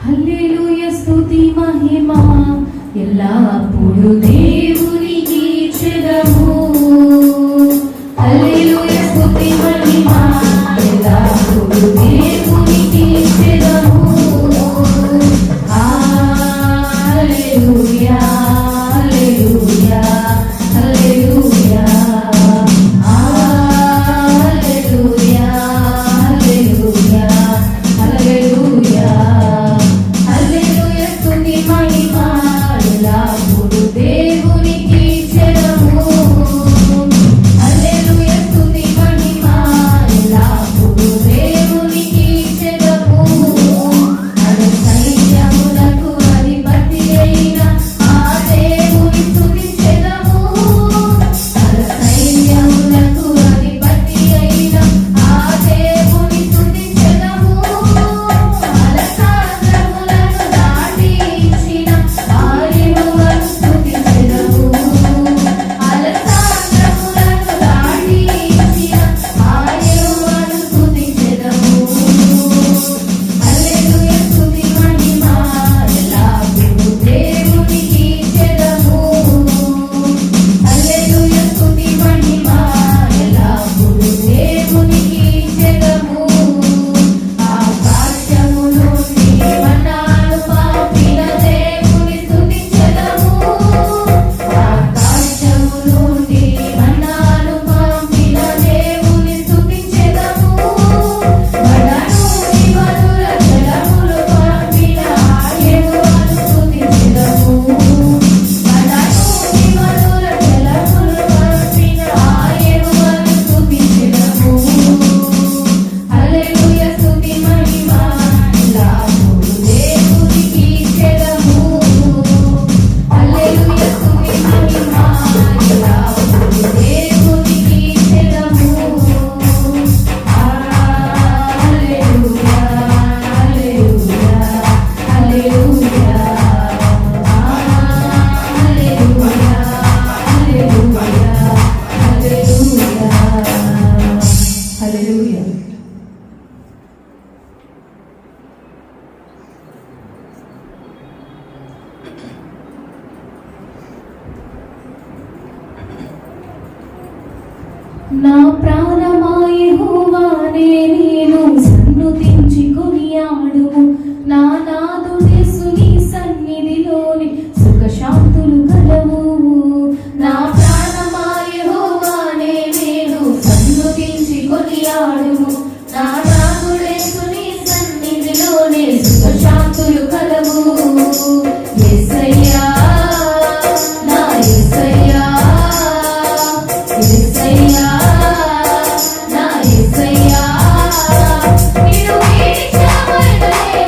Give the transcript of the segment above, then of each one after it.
హల్లెలూయా స్తుతి మహిమ ఎల్లప్పుడూ దేవునికి చెదము. హల్లెలూయా స్తుతి మహిమ ఎల్లప్పుడూ దేవునికి చెదము. హల్లెలూయా హల్లెలూయా హల్లెలూయా హల్లెలూయా హల్లెలూయా హల్లెలూయా హల్లెలూయా స్తుతి మహిమ ఎల్లప్పుడూ దేవునికి చెదము. హల్లెలూయా స్తుతి మహిమ ఎల్లప్పుడూ దేవునికి చెదము. సైన్యములకు అధిపతి అయిన ఆ దేవుని స్తుతించెదము. సైన్యములకు అధిపతి అయిన ఆ దేవుని స్తుతించెదము. అలసాంద్రములను దాటించిన ఆ యెహోవాను స్తుతించెదము. అలసాంద్రములను దాటించిన ఆ యెహోవాను స్తుతించెదము. హల్లెలూయా స్తుతి మహిమ ఎల్లప్పుడూ దేవునికి చెదము. హల్లెలూయా స్తుతి మహిమ ఎల్లప్పుడూ దేవునికి చెదము. ఆకాశము నుండి మన్నాను పంపిన దేవుని స్తుతించెదము. ఆకాశము నుండి మన్నాను పంపిన దేవుని స్తుతించెదము. వడనుండి మధుర జలములు పంపిన ఆ యెహోవాను స్తుతించెదము. వడనుండి మధుర జలములు పంపిన ఆ యెహోవాను స్తుతించెదము. హల్లెలూయా స్తుతి మహిమ ఎల్లప్పుడూ దేవునికి చెదము. హల్లెలూయా స్తుతి మహిమ ఎల్లప్పుడూ దేవునికి చెదము. హల్లెలూయా హల్లెలూయా హల్లెలూయా హల్లెలూయా హల్లెలూయా హల్లెలూయా. నా ప్రాణమా యెహోవానే నేను సన్నుతించి కొనియాడుము. నా నాదుడేసుని సన్నిధిలోని సుఖశాంతులు కలవు. నా ప్రాణమా యెహోవానే నేను సన్నుతించి కొనియాడుము. నా నాదుడేసుని సన్నిధిలోని సుఖశాంతులు కలవు. యేసయ్యా నా యేసయ్యా యేసయ్యా నా యేసయ్యా నిన్ను వీడిన మరణమే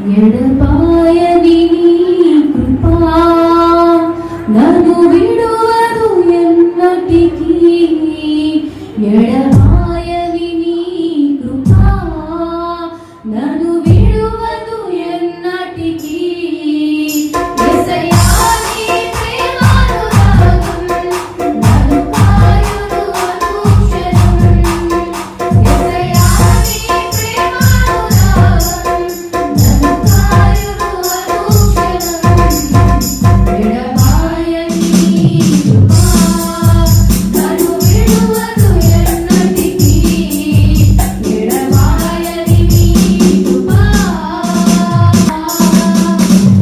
ఎడబాయని నీ కృపా నన్ను విడువదు ఎన్నటికీ. ఎడబాయని నీ కృపా నన్ను విడువదు ఎన్నటికీ. యేసయ్యా నీ ప్రేమానురాగం నన్ను కాయును అనుక్షణం. యేసయ్యా నీ ప్రేమానురాగం నన్ను కాయును అనుక్షణం. ఎడబాయని నీ కృపా నన్ను విడువదు ఎన్నటికీ. ఎడబాయని నీ కృపా.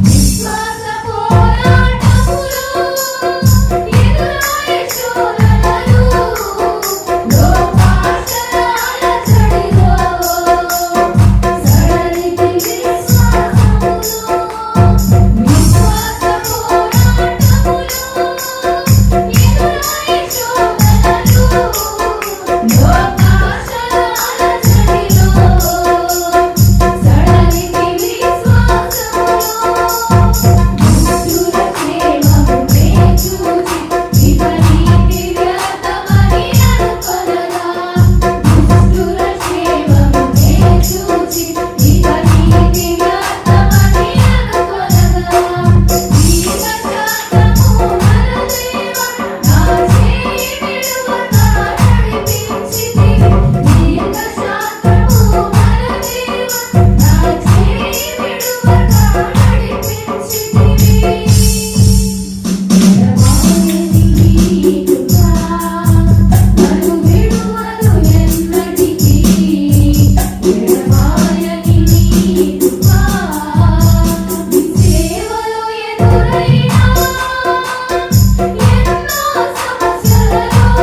విశ్వాస పోరాటములో ఎదురాయే శోధనలు, లోకాశయాల చడిలో సడలితి విశ్వాసములో. విశ్వాస పోరాటములో ఎదురాయే శోధనలు, లోకాశయాల చడిలో సడలితి విశ్వాసములో. దుష్టుల ప్రేమను ప్రేమించుచి ఇక నీతి వ్యర్థమని అనుకొనగా. దుష్టుల ప్రేమను ప్రేమించుచి ఇక నీతి వ్యర్థమని అనుకొనగా. దీన శాంతము మన దేవా నా చేయి విడువక నడిపించితివి. దీన శాంతము మన దేవా నా చేయి విడువక నడిపించితివి. ఎడబాయని నీ కృపా నన్ను విడువదు ఎన్నటికీ. ఎడబాయని నీ కృపా. నీ సేవలో ఎదురైన ఎన్నో సమస్యలలో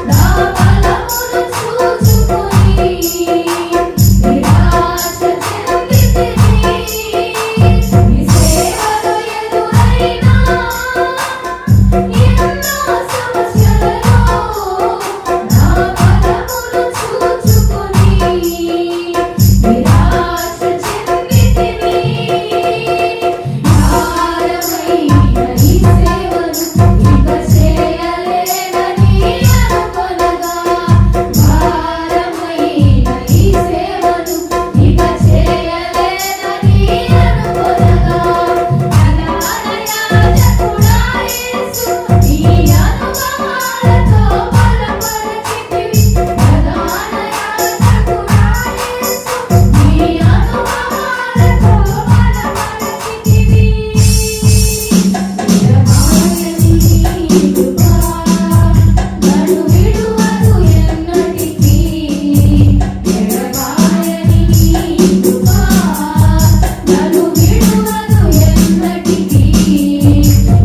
నా బలమును చూచుకొని నిరాశ చెందితిని. నీ సేవలో ఎదురైన ఎన్నో సమస్యలలో నా బలమును చూచుకొని నిరాశ చెందితిని. భారమైన ఈ సేవను ఇక చేయలేనని అనుకొనగా. భారమైన ఈ సేవను ఇక చేయలేనని అనుకొనగా. ప్రధాన యాజకుడా యేసు నీ అనుభవాలతో బలపరచితివి. ప్రధాన యాజకుడా యేసు నీ అనుభవాలతో బలపరచితివి. ఎడబాయని నీ కృపా నన్ను విడువదు ఎన్నటికీ. ఎడబాయని నీ కృపా నన్ను విడువదు ఎన్నటికీ.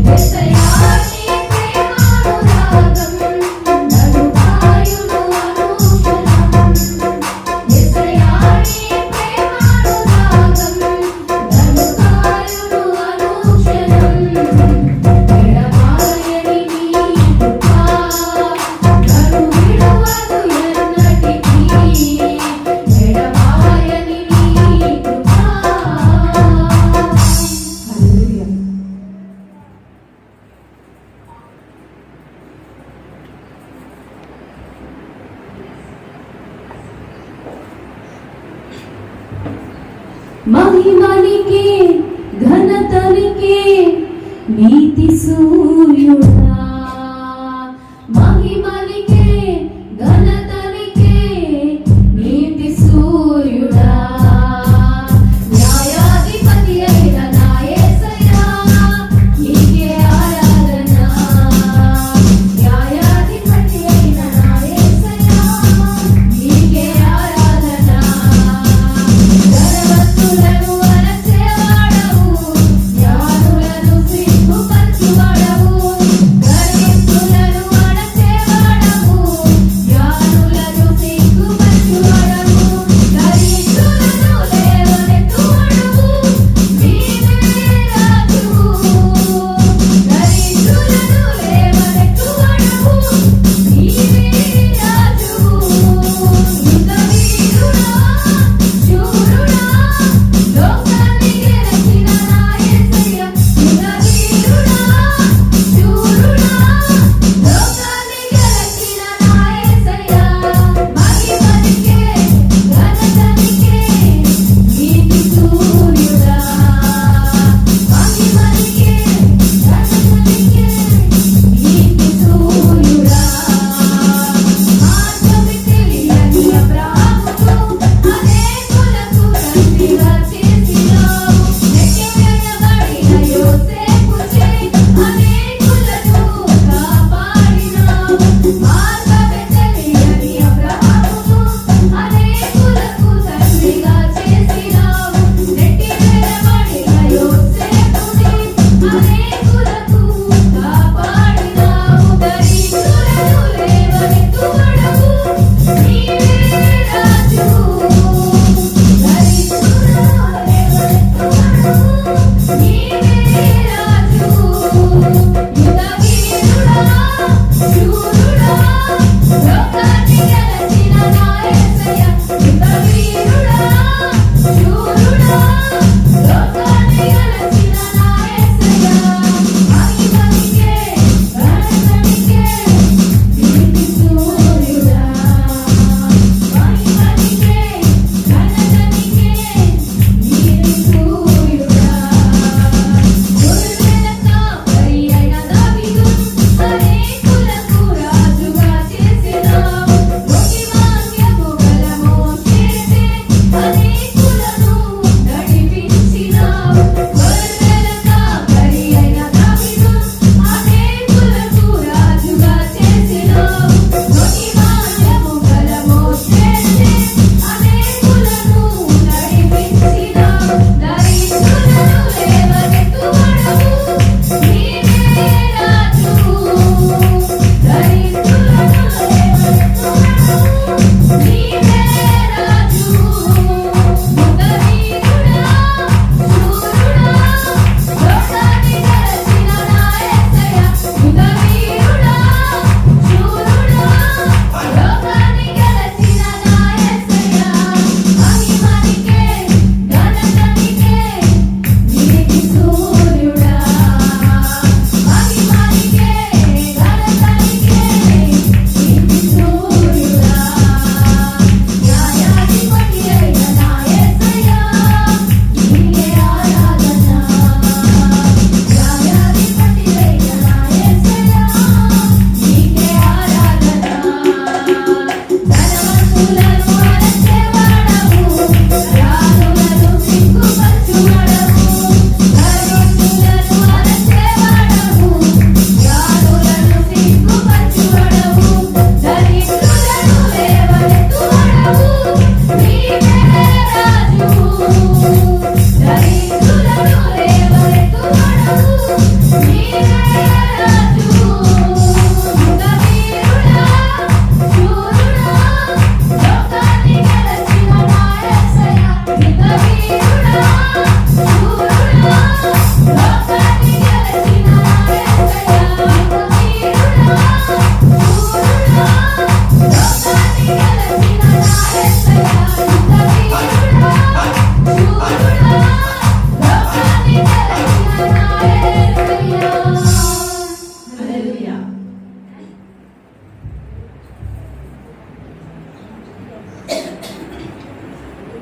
యేసయ్యా నీ ప్రేమానురాగం నన్ను కాయును అనుక్షణం. యేసయ్యా నీ ప్రేమానురాగం నన్ను కాయును అనుక్షణం. ఎడబాయని నీ కృపా నన్ను విడువదు ఎన్నటికీ. ఎడబాయని నీ కృపా. హల్లెలూయా. మహిమనికే ఘనతనికే నీతి సూర్యుడా. మహిమనికే ఘనతనికే నీతి సూర్యుడా. న్యాయాధిపతి అయిన నా యేసయ్యా నీకే ఆరాధన. న్యాయాధిపతి అయిన నా యేసయ్యా నీకే ఆరాధన. ధనవంతులను అణచేవాడవు, జ్ఞానులను సిగ్గుపరచువాడవు.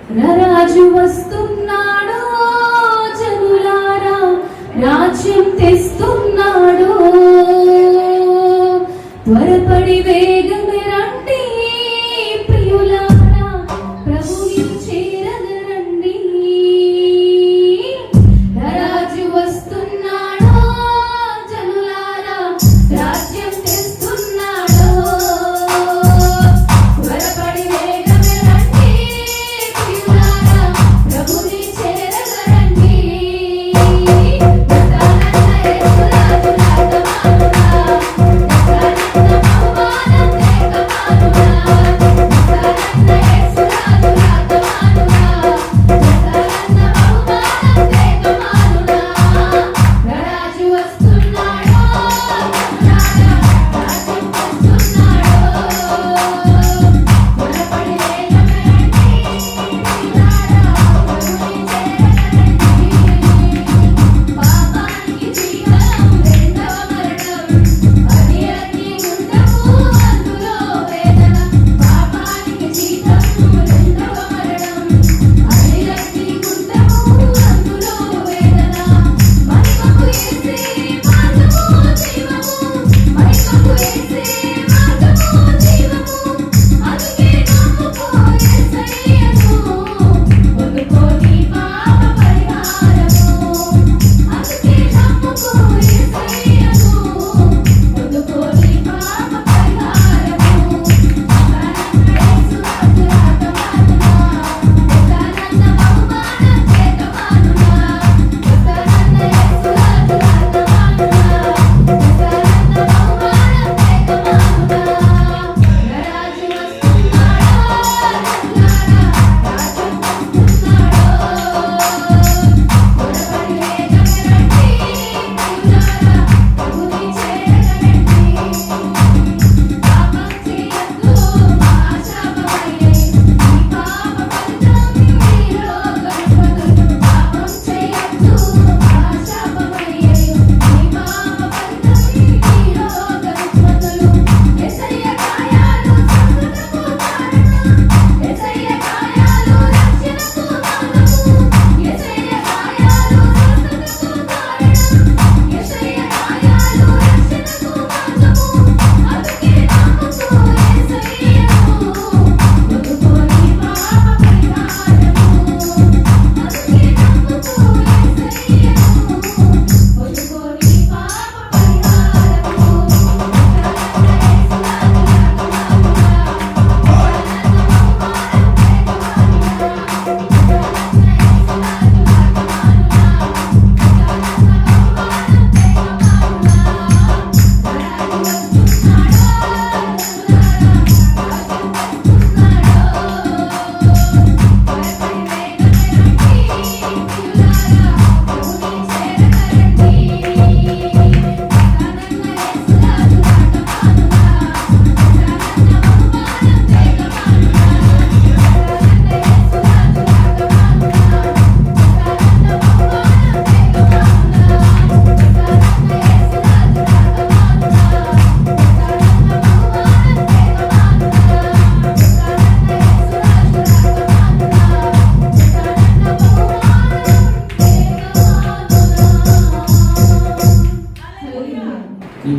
రాజు వస్తున్నాడు జనులారా, రాజ్యం తెస్తున్నాడు. త్వరపడి వేగమే రండి ప్రియులారా, ప్రభుని చేరగరండి. రాజు వస్తున్నాడు జనులారా, రాజ్యం తెస్తున్నాడు. త్వరపడి వేగమే రండి ప్రియులారా, ప్రభుని చేరగరండి.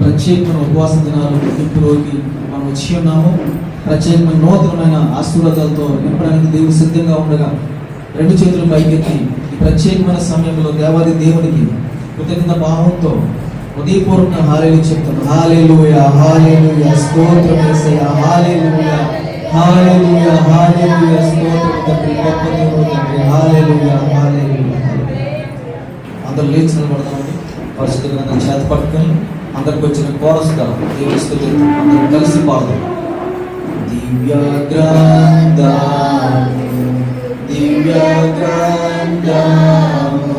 ప్రత్యేకమైన ఉపవాస దినాలు ముగింపు రోజుకి మనం వచ్చి ఉన్నాము. ప్రత్యేకమైన నూతనమైన ఆశీర్వాదాలతో నింపడానికి దేవుడు సిద్ధంగా ఉండగా రెండు చేతులు పైకెత్తి ఈ ప్రత్యేకమైన సమయంలో దేవాది దేవునికి కృతజ్ఞత భావంతో హృదయపూర్వక హల్లెలూయా చెప్తాను. హల్లెలూయా హల్లెలూయా స్తోత్రం యేసయ్యా, హల్లెలూయా హల్లెలూయా హల్లెలూయా స్తోత్రం తండ్రి, గొప్ప దేవుడు తండ్రి, హల్లెలూయా హల్లెలూయా. అందరూ లేచి నిలబడదామండి. పరిశుద్ధ గ్రంథం చేత పట్టుకొని అందరికి వచ్చిన కోరస్గా దేవుని స్తుతి అందరం కలిసి పాడదాం. దివ్య గ్రంథము దివ్య గ్రంథము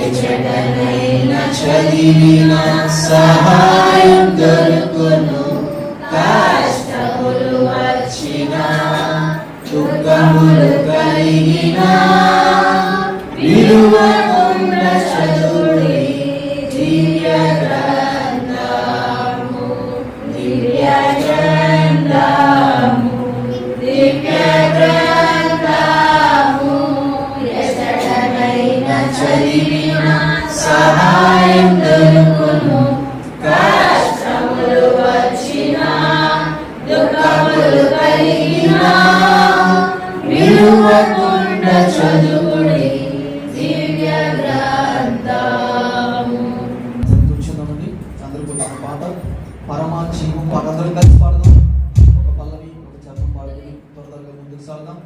ఎచటనైన చదివిన సహాయం దొరుకును. కష్టములు వచ్చిన దుఃఖములు కలిగిన విలువకున్న చదువుని దివ్య గ్రంథము దివ్య గ్రంథము దివ్య గ్రంథము చదువుదాం.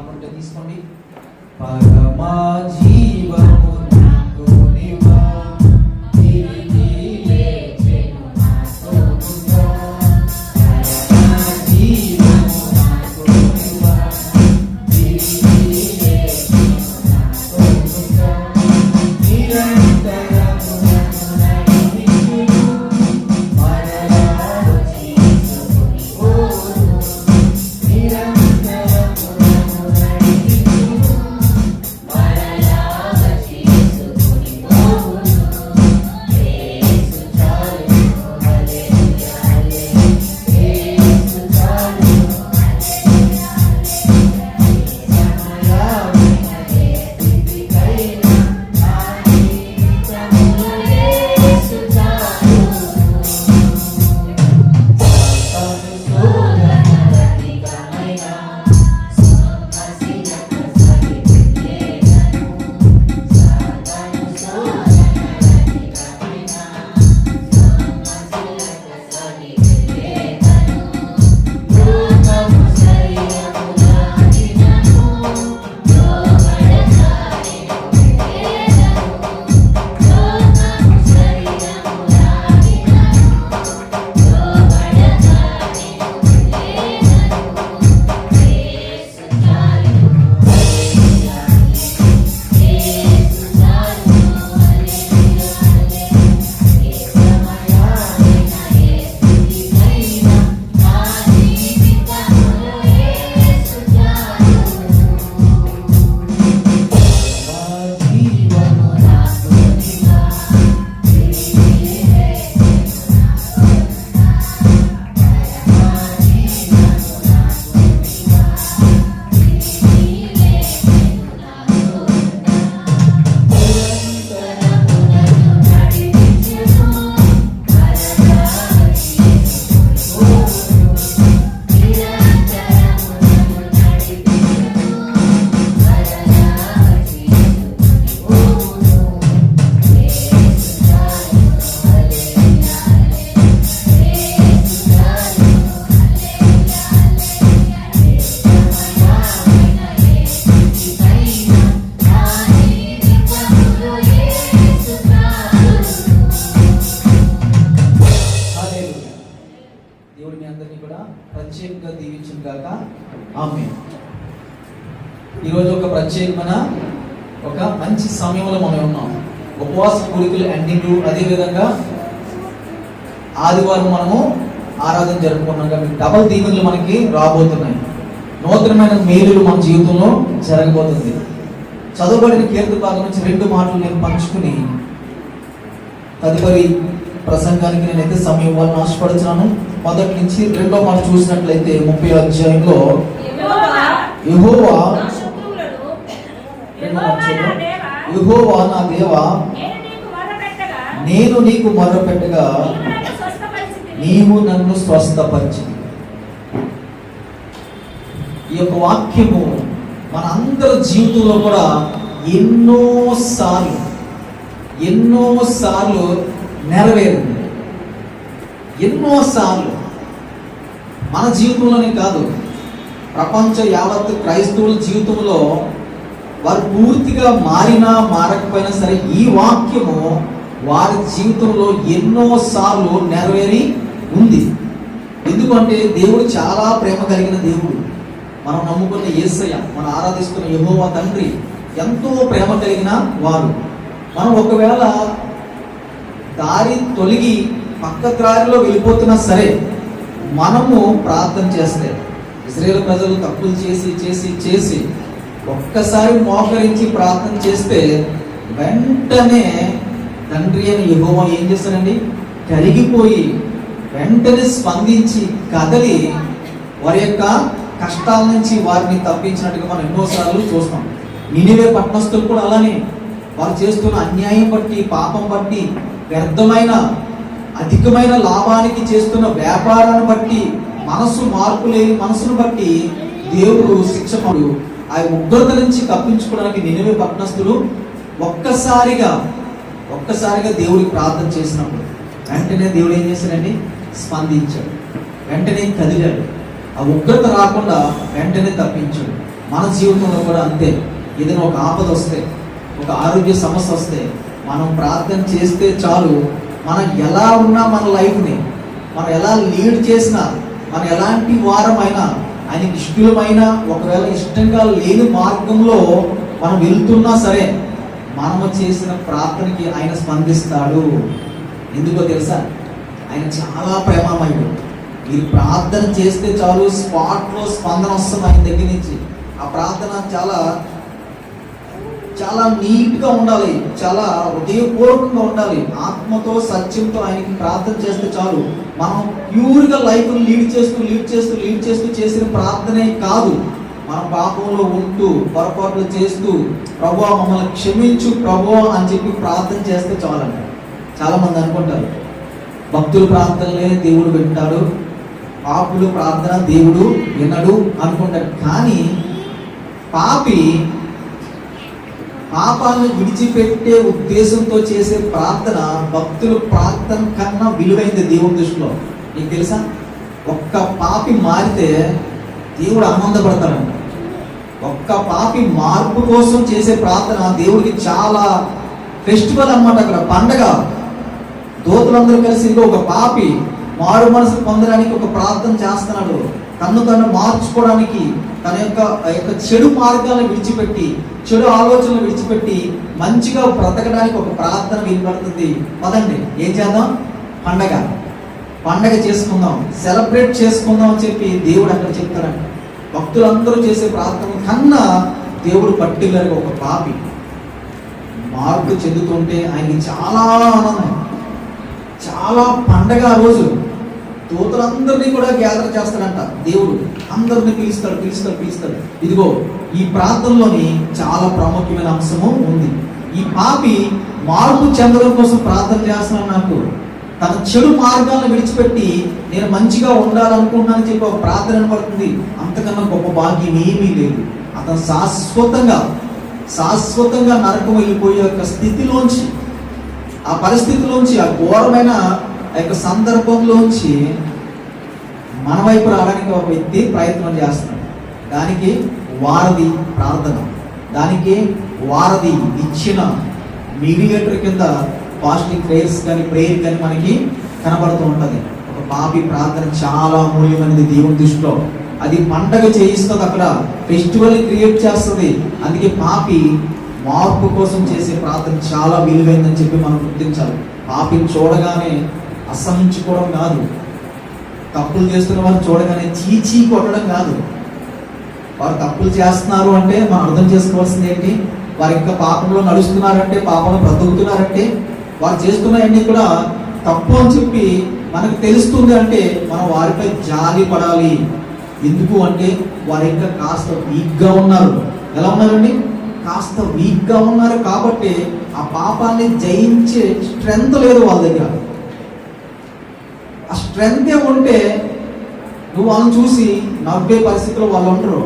పాట తీసుకోండి. పరమా జీవము నాకు నీవా, తిరిగి లేచెను నా తోడుగా. పరమా జీవము నాకు నీవా, తిరిగి లేచెను నా తోడుగా. నిరంతరము నన్ను నడిపించును, మరలా వచ్చి తీసుకొని పోవును. నిరంతరము నన్ను నడిపించును, మరలా వచ్చి తీసుకొని పోవును. యేసు చాలును, హల్లెలూయా హల్లెలూయా. యేసు చాలును, హల్లెలూయా హల్లెలూయా. సమయమైన ఏ స్థితికైనా నా జీవితములో యేసు చాలును. తను శోధనలధికమైన సమస్యలకు సరిదిద్దేదను. సాతాను శోధనలధికమైన సమస్యలకు సరిదిద్దేదను. లోకము శరీరములాగినను, లోబడసాగెను వెళ్ళేదను. లోకము శరీరములాగినను, లోబడసాగెను వెళ్ళేదను. యేసు చాలును, హల్లెలూయా హల్లెలూయా. యేసు చాలును, హల్లెలూయా హల్లెలూయా. ఏ సమయమైన ఏ స్థితికైనా నా జీవితములో యేసు చాలును. మా జీవము నాకు నీవా, తిరిగి లేచెను నా తోడుగా. మా జీవము నాకు నీవా, తిరిగి లేచెను నా తోడుగా. నిరంతరము నన్ను నడిపించును, మరలా వచ్చి తీసుకొని పోవును. నిరంతరము నన్ను నడిపించును, మరలా వచ్చి తీసుకొని పోవును. యేసు చాలును, హల్లెలూయా హల్లెలూయా. యేసు చాలును, హల్లెలూయా హల్లెలూయా. ఏ సమయమైన ఏ స్థితికైనా నా జీవితములో యేసు చాలును. హల్లెలూయా. దేవుడు మీ అందరినీ కూడా ప్రత్యేకంగా దీవించును గాక. ఆమేన్. ఈరోజు ఒక ప్రత్యేకమైన ఒక మంచి సమయంలో మనం ఉన్నాం. ఉపవాస కూడికలు ఎండింగ్, అదేవిధంగా ఆదివారం మనము ఆరాధన జరుపుకున్నాం కాబట్టి డబల్ దీవెనలు మనకి రాబోతున్నాయి. నూతనమైన మేలులు మన జీవితంలో జరగబోతుంది. చదవబడిన కీర్తన భాగం నుంచి 2 మాటలు నేను పంచుకుని తదుపరి ప్రసంగానికి నేనైతే సమయం ఇవ్వాలని ఆశపడుతున్నాను. మొదటి నుంచి 2వ మాట చూసినట్లయితే 30వ అధ్యాయంలో యెహోవా నా శత్రువులను యెహోవా నా దేవా, నేను నీకు మొర్రపెట్టగా నేను నీకు మొర్రపెట్టగా నీవు నన్ను స్వస్థపరిచితివి. నీవు నన్ను స్వస్థపరిచితివి. ఈ యొక్క వాక్యము మన అందరి జీవితంలో కూడా ఎన్నోసార్లు నెరవేరింది. ఎన్నోసార్లు మన జీవితంలోనే కాదు, ప్రపంచ యావత్ క్రైస్తవుల జీవితంలో వారు పూర్తిగా మారినా మారకపోయినా సరే ఈ వాక్యము వారి జీవితంలో ఎన్నోసార్లు నెరవేరి ఉంది. ఎందుకంటే దేవుడు చాలా ప్రేమ కలిగిన దేవుడు. మనం నమ్ముకున్న యేసయ్య, మనం ఆరాధిస్తున్న యెహోవా తండ్రి ఎంతో ప్రేమ కలిగిన వారు. మనం ఒకవేళ దారి తొలగి పక్క దారిలో వెళ్ళిపోతున్నా సరే మనము ప్రార్థన చేస్తే, ఇశ్రాయేలు ప్రజలు తప్పులు చేసి ఒక్కసారి మోకరించి ప్రార్థన చేస్తే వెంటనే తండ్రి అని యెహోవా ఏం చేస్తాడండి, కరిగిపోయి వెంటనే స్పందించి కదలి వారి యొక్క కష్టాల నుంచి వారిని తప్పించినట్టుగా మనం ఎన్నోసార్లు చూస్తాం. నినివే పట్టణస్థులు కూడా అలానే వారు చేస్తున్న అన్యాయం బట్టి, పాపం బట్టి, వ్యర్థమైన అధికమైన లాభానికి చేస్తున్న వ్యాపారాన్ని బట్టి, మార్పు లేని మనసును బట్టి దేవుడు శిక్షకుడు ఆ ఉగ్రత నుంచి తప్పించుకోవడానికి నినివే పట్టణస్థులు ఒక్కసారిగా దేవుడికి ప్రార్థన చేసినప్పుడు వెంటనే దేవుడు ఏం చేశాడండి, స్పందించాడు, వెంటనే కదిలాడు. ఆ ఉగ్రత రాకుండా వెంటనే తప్పించాడు. మన జీవితంలో కూడా అంతే. ఏదైనా ఒక ఆపద వస్తే, ఒక ఆరోగ్య సమస్య వస్తే మనం ప్రార్థన చేస్తే చాలు. మనం ఎలా ఉన్నా మన లైఫ్ని మనం ఎలా లీడ్ చేసినా, మనం ఎలాంటి వారమైనా, ఆయనకి ఇష్టమైన ఒకవేళ ఇష్టంగా లేని మార్గంలో మనం వెళ్తున్నా సరే మనము చేసిన ప్రార్థనకి ఆయన స్పందిస్తాడు. ఎందుకో తెలుసా? ఆయన చాలా ప్రేమమయుడు. మీరు ప్రార్థన చేస్తే చాలు స్పాట్లో స్పందన వస్తుంది ఆయన దగ్గర నుంచి. ఆ ప్రార్థన చాలా చాలా నీట్గా ఉండాలి, చాలా హృదయపూర్వకంగా ఉండాలి, ఆత్మతో సత్యంతో ఆయనకి ప్రార్థన చేస్తే చాలు. మనం ప్యూర్గా లైఫ్ లీడ్ చేస్తూ చేసిన ప్రార్థనే కాదు, మన పాపంలో ఉంటూ పొరపాట్లు చేస్తూ ప్రభువా మమ్మల్ని క్షమించు ప్రభువా అని చెప్పి ప్రార్థన చేస్తే చాలంట. చాలామంది అనుకుంటారు భక్తుల ప్రార్థనలే దేవుడు వింటాడు, పాపుల ప్రార్థన దేవుడు వినడు అనుకుంటాడు. కానీ పాపాలను విడిచిపెట్టే ఉద్దేశంతో చేసే ప్రార్థన భక్తుల ప్రార్థన కన్నా విలువైంది దేవుని దృష్టిలో. నీకు తెలుసా? ఒక్క పాపి మారితే దేవుడు ఆనందపడతాడంట. ఒక్క పాపి మార్పు కోసం చేసే ప్రార్థన దేవుడికి చాలా ఫెస్టివల్ అన్నమాట. అక్కడ పండగ. దూతలందరూ కలిసి ఒక పాపి మారు మనసు పొందడానికి ఒక ప్రార్థన చేస్తున్నాడు. తను మార్చుకోవడానికి, తన యొక్క చెడు మార్గాలను విడిచిపెట్టి, చెడు ఆలోచనలు విడిచిపెట్టి మంచిగా బ్రతకడానికి ఒక ప్రార్థన వినపడుతుంది. పదండి ఏం చేద్దాం? పండగ చేసుకుందాం, సెలబ్రేట్ చేసుకుందాం అని చెప్పి దేవుడు అక్కడ చెప్తాడంట. భక్తులందరూ చేసే ప్రార్థన కన్నా దేవుడు పర్టికులర్గా ఒక పాపి మార్పు చెందుతుంటే ఆయనకి చాలా ఆనందం, చాలా పండగ. ఆ రోజు దూతలందరినీ కూడా గ్యాదర్ చేస్తాడంట దేవుడు. అందరిని పిలుస్తాడు. ఇదిగో ఈ ప్రార్థనలోని చాలా ప్రాముఖ్యమైన అంశము ఉంది. ఈ పాపి మార్పు చెందడం కోసం ప్రార్థన చేస్తున్నాడు. నాకు తన చెడు మార్గాలను విడిచిపెట్టి నేను మంచిగా ఉండాలనుకుంటున్నానని చెప్పి ఒక ప్రార్థన పడుతుంది. అంతకన్నా గొప్ప భాగ్యం ఏమీ లేదు. అతను శాశ్వతంగా నరకం వెళ్ళిపోయే యొక్క స్థితిలోంచి, ఆ పరిస్థితిలోంచి, ఆ ఘోరమైన ఆ యొక్క సందర్భంలోంచి మన వైపు రావడానికి ఒక వ్యక్తి ప్రయత్నం చేస్తున్నాడు. దానికి వారధి ప్రార్థన, దానికి వారధి ఇచ్చిన మీడియేటర్ కింద ఫాస్టింగ్ ప్రేయర్ కానీ మనకి కనబడుతూ ఉంటుంది. ఒక పాపి ప్రార్థన చాలా మూల్యమైనది దేవుని దృష్టిలో. అది పండగ చేయిస్తుంది, అక్కడ ఫెస్టివల్ క్రియేట్ చేస్తుంది. అందుకే పాపి మార్పు కోసం చేసే ప్రార్థన చాలా విలువైందని చెప్పి మనం గుర్తించాలి. పాపిని చూడగానే అసహించుకోవడం కాదు, తప్పులు చేస్తున్న వారు చూడగానే చీచీ కొట్టడం కాదు. వారు తప్పులు చేస్తున్నారు అంటే మనం అర్థం చేసుకోవాల్సింది ఏంటి? వారి యొక్క పాపంలో నడుస్తున్నారంటే, పాపంలో బ్రతుకుతున్నారంటే, వారు చేస్తున్నవన్నీ కూడా తప్పు అని చెప్పి మనకు తెలుస్తుంది అంటే మనం వారిపై జాలి పడాలి. ఎందుకు అంటే వారి ఇంకా కాస్త వీక్గా ఉన్నారు. ఎలా ఉన్నారండి? కాస్త వీక్గా ఉన్నారు కాబట్టి ఆ పాపాన్ని జయించే స్ట్రెంగ్త్ లేదు వాళ్ళ దగ్గర. ఆ స్ట్రెంగ్త్ ఉంటే నువ్వు వాళ్ళని చూసి నవ్వే పరిస్థితిలో వాళ్ళు ఉండరు,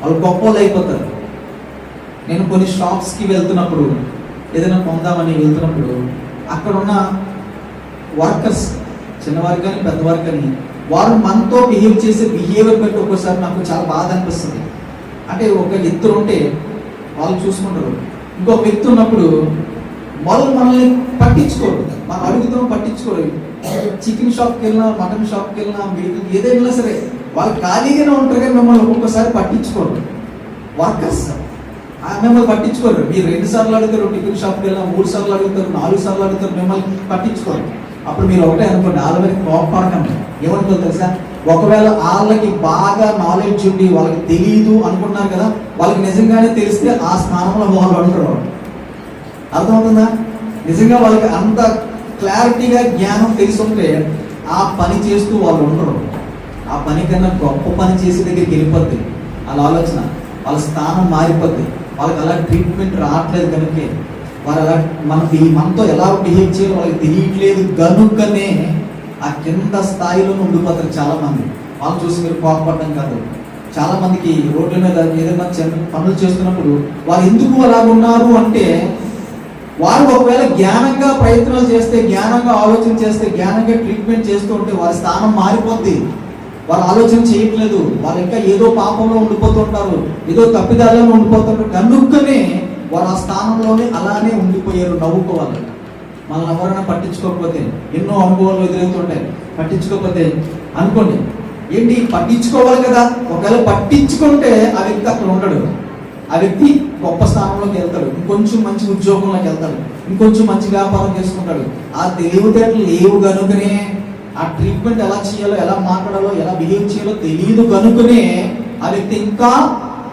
వాళ్ళు గొప్ప వాళ్ళు అయిపోతారు. నేను కొన్ని షాప్స్కి వెళ్తున్నప్పుడు, ఏదైనా పొందామని వెళ్తున్నప్పుడు అక్కడ ఉన్న వర్కర్స్, చిన్నవారు కానీ పెద్దవారు కానీ, వారు మనతో బిహేవ్ చేసే బిహేవియర్ బట్టి ఒక్కోసారి నాకు చాలా బాధ అనిపిస్తుంది. అంటే ఒక ఇద్దరు ఉంటే వాళ్ళు చూసుకుంటారు, ఇంకొక వ్యక్తి ఉన్నప్పుడు వాళ్ళు మనల్ని పట్టించుకోరు. మనం అడుగుతాం, పట్టించుకోరు. చికెన్ షాప్కి వెళ్ళినా, మటన్ షాప్కి వెళ్ళినా, మీకు ఏదైనా సరే వాళ్ళు ఖాళీగానే ఉంటారు కానీ మిమ్మల్ని ఒక్కొక్కసారి పట్టించుకోరు. వర్కర్స్ మిమ్మల్ని పట్టించుకోరు. మీరు 2 సార్లు అడుగుతారు, టిఫిన్ షాప్కి వెళ్ళినా 3 సార్లు అడుగుతారు, 4 సార్లు అడుగుతారు, మిమ్మల్ని పట్టించుకోరు. అప్పుడు మీరు ఒకటే అనుకోండి, వాళ్ళ మీద కోపడకండి. ఏమంటుందో తెలుసా? ఒకవేళ వాళ్ళకి బాగా నాలెడ్జ్ ఉండి వాళ్ళకి తెలియదు అనుకుంటున్నారు కదా, వాళ్ళకి నిజంగానే తెలిస్తే ఆ స్థానంలో వాళ్ళు ఉండరు. అర్థమవుతుందా? నిజంగా వాళ్ళకి అంత క్లారిటీగా జ్ఞానం తెలిసి ఉంటే ఆ పని చేస్తూ వాళ్ళు ఉండరు. ఆ పని కన్నా గొప్ప పని చేసే దగ్గరికి వెళ్ళిపోద్ది వాళ్ళ ఆలోచన, వాళ్ళ స్థానం మారిపోద్ది. వాళ్ళకి అలా ట్రీట్మెంట్ రావట్లేదు కనుకే, వారు అలా మనతో ఎలా బిహేవ్ చేయాలో వాళ్ళకి తెలియట్లేదు కనుకనే ఆ కింద స్థాయిలో ఉండిపోతారు చాలామంది. వాళ్ళు చూసి మీరు కోపపడడం కాదు. చాలామందికి రోడ్ల మీద ఏదైనా పనులు చేస్తున్నప్పుడు వారు ఎందుకు అలాగున్నారు అంటే, వారు ఒకవేళ జ్ఞానంగా ప్రయత్నాలు చేస్తే, జ్ఞానంగా ఆలోచన చేస్తే, జ్ఞానంగా ట్రీట్మెంట్ చేస్తూ ఉంటే వారి స్థానం మారిపోద్ది. వాళ్ళు ఆలోచన చేయట్లేదు, వాళ్ళు ఇంకా ఏదో పాపంలో ఉండిపోతుంటారు, ఏదో తప్పిదాల్లో ఉండిపోతుంటారు కనుకనే వారు ఆ స్థానంలోనే అలానే ఉండిపోయారు. నవ్వుకోవాలి, మనల్ని ఎవరైనా పట్టించుకోకపోతే, ఎన్నో అనుభవాలు ఎదురవుతుంటాయి. పట్టించుకోకపోతే అనుకోండి, ఏంటి పట్టించుకోవాలి కదా, ఒకవేళ పట్టించుకుంటే ఆ వ్యక్తి అక్కడ ఉండడు, ఆ వ్యక్తి గొప్ప స్థానంలోకి వెళ్తాడు, ఇంకొంచెం మంచి ఉద్యోగంలోకి వెళ్తాడు, ఇంకొంచెం మంచి వ్యాపారం చేసుకుంటాడు. ఆ తెలివితేటలు లేవు కనుకనే, ఆ ట్రీట్మెంట్ ఎలా చేయాలో, ఎలా మాట్లాడాలో, ఎలా బిహేవ్ చేయాలో తెలియదు కనుకనే ఆ వ్యక్తి ఇంకా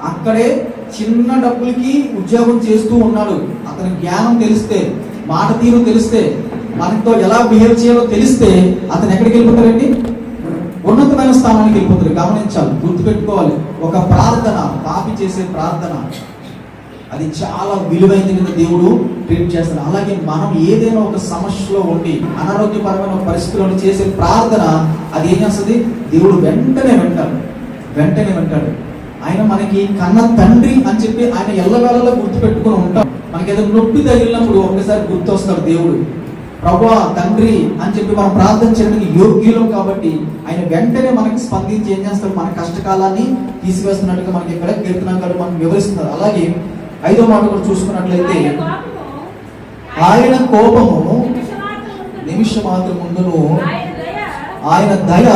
అక్కడే చిన్న డబ్బులకి ఉద్యోగం చేస్తూ ఉన్నాడు. అతని జ్ఞానం తెలిస్తే, మాట తీరు తెలిస్తే, మనతో ఎలా బిహేవ్ చేయాలో తెలిస్తే అతను ఎక్కడికి వెళ్ళిపోతారండి? ఉన్నతమైన స్థానానికి వెళ్ళిపోతారు. గమనించాలి, గుర్తుపెట్టుకోవాలి. ఒక ప్రార్థన, పాపి చేసే ప్రార్థన అది చాలా విలువైనది కింద దేవుడు ట్రీట్ చేస్తాడు. అలాగే మనం ఏదైనా ఒక సమస్యలో ఉండి అనారోగ్యపరమైన ఒక పరిస్థితిలో చేసే ప్రార్థన అది ఏం చేస్తుంది? దేవుడు వెంటనే వింటాడు. ఆయన మనకి కన్న తండ్రి అని చెప్పి ఆయన ఎల్లవేళలో గుర్తుపెట్టుకుని ఉంటాం. మనకి ఏదో నొప్పి తగిలినప్పుడు ఒకసారి గుర్తొస్తాడు దేవుడు, ప్రభువా తండ్రి అని చెప్పి మనం ప్రార్థన చేయడానికి యోగ్యులం. కాబట్టి ఆయన వెంటనే మనకి స్పందించి ఏం చేస్తాడు? మన కష్టకాలాన్ని తీసివేస్తున్నట్టుగా మనకి ఇక్కడ కీర్తనకారుడు మనకు వివరిస్తున్నారు. అలాగే 5వ మాట కూడా చూసుకున్నట్లయితే, ఆయన కోపము నిమిషమాత్రం ముందును, ఆయన దయ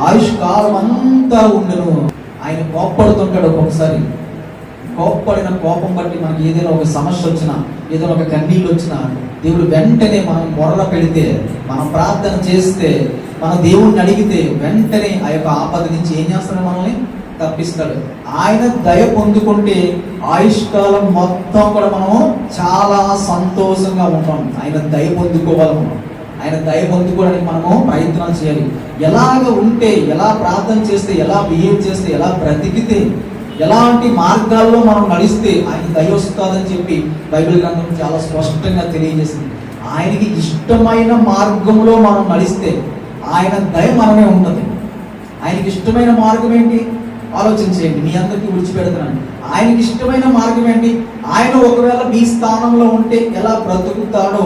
ఆయుష్కాలం అంతా ఉండును. ఆయన కోప్పడుతుంటాడు. ఒక్కొక్కసారి కోప్పడిన కోపం బట్టి మనకి ఏదైనా ఒక సమస్య వచ్చినా, ఏదైనా ఒక కన్నీళ్ళు వచ్చినా, దేవుడు వెంటనే మనం మొర్ర పెడితే, మనం ప్రార్థన చేస్తే, మన దేవుణ్ణి అడిగితే వెంటనే ఆ యొక్క ఆపద నుంచి ఏం చేస్తాడు? మనల్ని తప్పిస్తాడు. ఆయన దయ పొందుకుంటే ఆయుష్కాలం మొత్తం కూడా మనము చాలా సంతోషంగా ఉంటాం. ఆయన దయ పొందుకోవాలి. ఆయన దయ పొందుకోవడానికి మనము ప్రయత్నాలు చేయాలి. ఎలాగ ఉంటే, ఎలా ప్రార్థన చేస్తే, ఎలా బిహేవ్ చేస్తే, ఎలా బ్రతికితే, ఎలాంటి మార్గాల్లో మనం నడిస్తే ఆయన దయ వస్తుందని చెప్పి బైబిల్ గ్రంథం చాలా స్పష్టంగా తెలియజేసింది. ఆయనకి ఇష్టమైన మార్గంలో మనం నడిస్తే ఆయన దయ మనమే ఉంటుంది. ఆయనకి ఇష్టమైన మార్గం ఏంటి? ఆలోచన చేయండి. మీ అందరికీ విడిచిపెడుతున్నాను. ఆయనకి ఇష్టమైన మార్గం ఏంటి? ఆయన ఒకవేళ మీ స్థానంలో ఉంటే ఎలా బ్రతుకుతాడో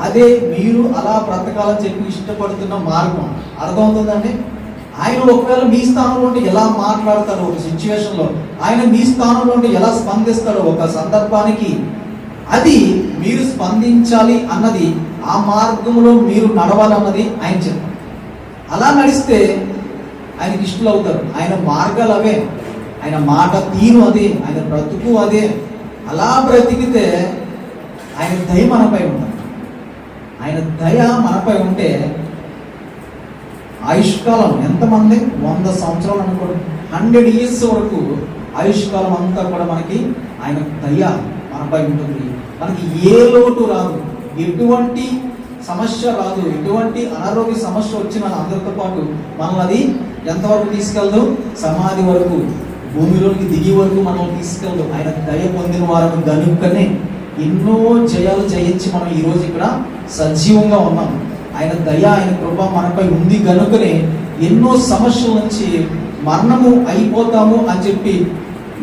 అదే మీరు అలా బ్రతకాలని చెప్పి ఇష్టపడుతున్న మార్గం. అర్థమవుతుందండి? ఆయన ఒకవేళ మీ స్థానంలో ఉంటే ఎలా మాట్లాడతాడో ఒక సిచ్యువేషన్లో, ఆయన మీ స్థానంలో ఉంటే ఎలా స్పందిస్తాడో ఒక సందర్భానికి, అది మీరు స్పందించాలి అన్నది, ఆ మార్గంలో మీరు నడవాలన్నది ఆయన చెప్పారు. అలా నడిస్తే ఆయనకి ఇష్టలు అవుతారు. ఆయన మార్గాలు అవే, ఆయన మాట తీరు అదే, ఆయన బ్రతుకు అదే. అలా బ్రతికితే ఆయన దయ మనపై ఉంటుంది. ఆయన దయ మనపై ఉంటే ఆయుష్కాలం ఎంతమంది? 100 సంవత్సరాలు అనుకోండి, 100 years వరకు ఆయుష్కాలం అంతా కూడా మనకి ఆయన దయ మనపై ఉంటుంది. మనకి ఏ లోటు రాదు, ఎటువంటి సమస్య రాదు, ఎటువంటి అనారోగ్య సమస్య వచ్చిన అందరితో పాటు మనల్ని అది ఎంతవరకు తీసుకెళ్దు? సమాధి వరకు, భూమిలోకి దిగి వరకు మనం తీసుకెళ్దు. ఆయన దయ పొందిన వారు గనుకనే ఎన్నో జయాలు జయించి మనం ఈరోజు ఇక్కడ సజీవంగా ఉన్నాం. ఆయన దయ, ఆయన కృప మనపై ఉంది కనుకనే ఎన్నో సమస్యల నుంచి మరణము అయిపోతాము అని చెప్పి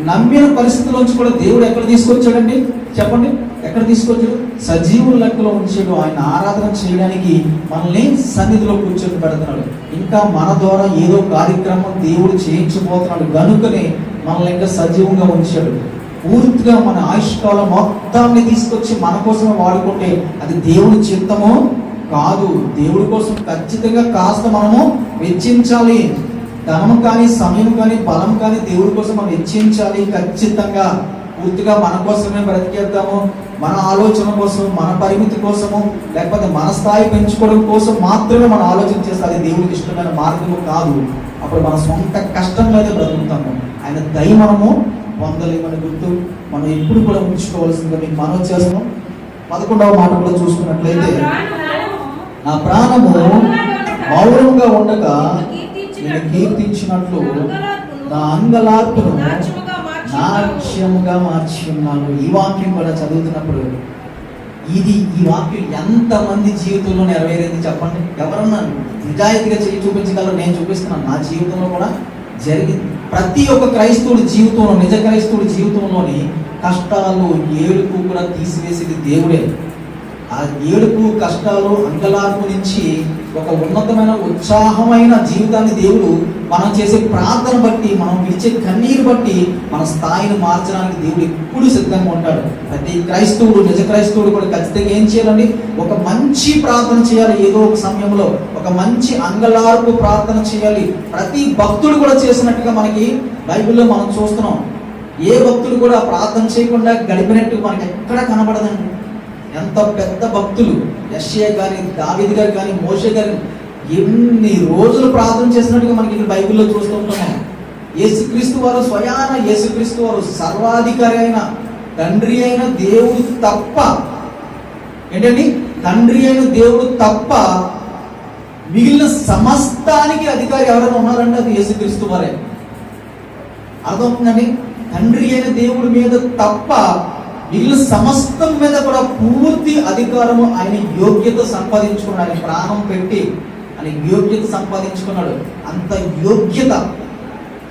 నమ్మిన పరిస్థితుల నుంచి కూడా దేవుడు ఎక్కడ తీసుకొచ్చాడండి? చెప్పండి, ఎక్కడ తీసుకొచ్చాడు? సజీవుల లెక్కలో ఉంచాడు. ఆయన ఆరాధన చేయడానికి మనల్ని సన్నిధిలో కూర్చొని పెడుతున్నాడు. ఇంకా మన ద్వారా ఏదో కార్యక్రమం దేవుడు చేయించబోతున్నాడు కనుకనే మనల్ని ఇంకా సజీవంగా ఉంచాడు. పూర్తిగా మన ఆయుష్కాలం మొత్తాన్ని తీసుకొచ్చి మన కోసమే వాడుకుంటే అది దేవుని చిత్తము కాదు. దేవుడి కోసం ఖచ్చితంగా కాస్త మనము వెచ్చించాలి. ధనం కానీ, సమయం కానీ, బలం కానీ దేవుడి కోసం మనం వెచ్చించాలి. ఖచ్చితంగా పూర్తిగా మన కోసమే బ్రతికేద్దాము, మన ఆలోచన కోసం, మన పరిమితి కోసము, లేకపోతే మన స్థాయి పెంచుకోవడం కోసం మాత్రమే మనం ఆలోచన చేస్తే అది దేవుడికి ఇష్టమైన మార్గము కాదు. అప్పుడు మన సొంత కష్టం మీదే బ్రతుకుతాము. ఆయన దయ మనము పొందలేమని గుర్తు మనం ఎప్పుడు కూడా ఉంచుకోవాల్సిందిగా మీకు మనవి చేస్తాము. 11వ మాట కూడా చూసుకున్నట్లయితే, నా ప్రాణము మౌనంగా ఉండగా నేను కీర్తించినట్లు నా అంగలార్పును నాట్యముగా మార్చి ఉన్నాను. ఈ వాక్యం కూడా చదువుతున్నప్పుడు ఈ వాక్యం ఎంతమంది జీవితంలో నెరవేరేది చెప్పండి? ఎవరన్నా నిజాయితీగా చేయి చూపించగలరు? నేను చూపిస్తున్నాను. నా జీవితంలో కూడా జరిగింది. ప్రతి ఒక్క క్రైస్తవుడి జీవితంలో, నిజ క్రైస్తవుడి జీవితంలోని కష్టాలు, ఏడుపు కూడా తీసివేసేది దేవుడే. ఆ ఏడుపు, కష్టాలు, అంగలార్పు నుంచి ఒక ఉన్నతమైన ఉత్సాహమైన జీవితాన్ని దేవుడు మనం చేసే ప్రార్థన బట్టి, మనం విడిచే కన్నీరు బట్టి మన స్థాయిని మార్చడానికి దేవుడు ఎప్పుడు సిద్ధంగా ఉంటాడు. ప్రతి క్రైస్తవుడు, నిజ క్రైస్తవుడు కూడా ఖచ్చితంగా ఏం చేయాలండి? ఒక మంచి ప్రార్థన చేయాలి. ఏదో ఒక సమయంలో ఒక మంచి అంగలార్పు ప్రార్థన చేయాలి. ప్రతి భక్తుడు కూడా చేసినట్టుగా మనకి బైబిల్లో మనం చూస్తున్నాం. ఏ భక్తుడు కూడా ప్రార్థన చేయకుండా గడిపినట్టు మనకి ఎక్కడ కనబడదండి. ఎంత పెద్ద భక్తులు, యెషయా గారి, దావీదు గారు కానీ, మోషే గారు ఎన్ని రోజులు ప్రార్థన చేసినట్టుగా మనకి ఇక్కడ బైబిల్లో చూస్తూ ఉంటున్నాం. యేసుక్రీస్తు వారు స్వయాన, యేసుక్రీస్తు వారు సర్వాధికారి అయిన తండ్రి అయిన దేవుడు తప్ప, ఏంటండి, తండ్రి అయిన దేవుడు తప్ప మిగిలిన సమస్తానికి అధికారి ఎవరైనా ఉన్నారంటే అది యేసుక్రీస్తు వారే. అర్థమవుతుందండి? తండ్రి అయిన దేవుడి మీద తప్ప మిగిలిన సమస్తం మీద కూడా పూర్తి అధికారము ఆయన యోగ్యత సంపాదించుకున్నాడు. ఆయన ప్రాణం పెట్టి ఆయన యోగ్యత సంపాదించుకున్నాడు. అంత యోగ్యత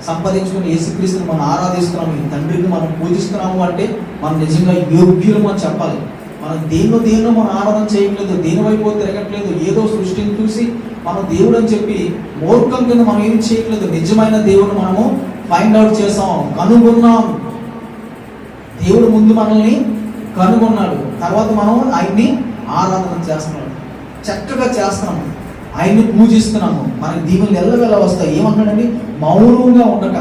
సంపాదించుకుని యేసుక్రీస్తుని మనం ఆరాధిస్తున్నాము, ఈ తండ్రిని మనం పూజిస్తున్నాము అంటే మనం నిజంగా యోగ్యులు అని చెప్పాలి. మనం దేన్నో మనం ఆరాధన చేయట్లేదు, దేని వైపు తిరగట్లేదు. ఏదో సృష్టిని చూసి మనం దేవుడు అని చెప్పి మూర్ఖం కింద మనం ఏం చేయట్లేదు. నిజమైన దేవుడు మనము ఫైండ్ అవుట్ చేసాం, కనుగొన్నాం. దేవుడు ముందు మనల్ని కనుగొన్నాడు, తర్వాత మనం ఆయన్ని ఆరాధన చేస్తున్నాం, చక్కగా చేస్తున్నాము, ఆయన్ని పూజిస్తున్నాము. మనకి దీవులు ఎల్లవెల్ల వస్తాయి. ఏమన్నాడండి? మౌనంగా ఉండక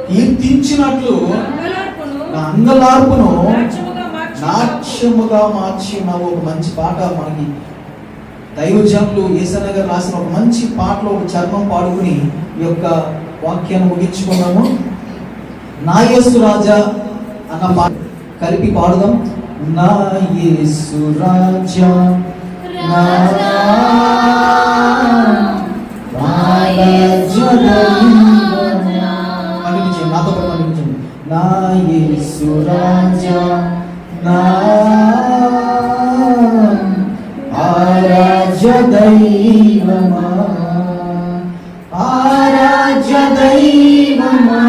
కీర్తించినట్లు నా అంగలార్పును నాట్యముగా మార్చినావు. ఒక మంచి పాట మనకి దైవజనులు యేసయ్య గారు రాసిన ఒక మంచి పాటలో ఒక చరణం పాడుకుని ఈ యొక్క వాక్యాన్ని ముగించుకున్నాము. నా యేసు రాజా అన్న పాట కలిపి పాడుదాం. నా యేసు రాజా, నా నాతో పాటు పండించండి. నా యేసు రాజా, నా ఆరాధ్య దైవమా, ఆరాధ్య దైవమా,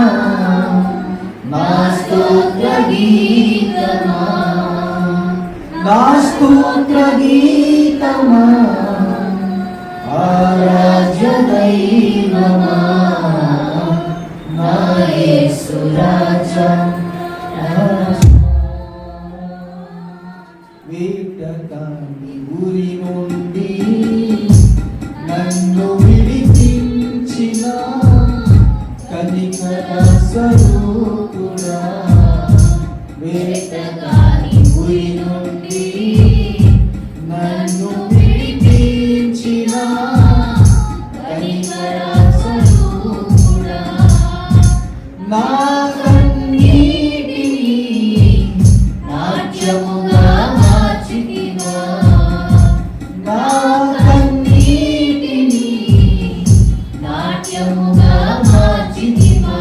నా స్తోత్ర గీతమా, నా స్తోత్ర గీతమా, ఆరాధ్య దైవమా, నా యేసు రాజా. వేటకాని ఊరి నుండి నన్ను విడిపించిన కనికర స్వరూపుడా, వేటకాని ఊరి నుండి నన్ను విడిపించిన కనికర స్వరూపుడా, నా కన్నీటిని నాట్యముగా మార్చితివా, నా కన్నీటిని నాట్యముగా మార్చితివా,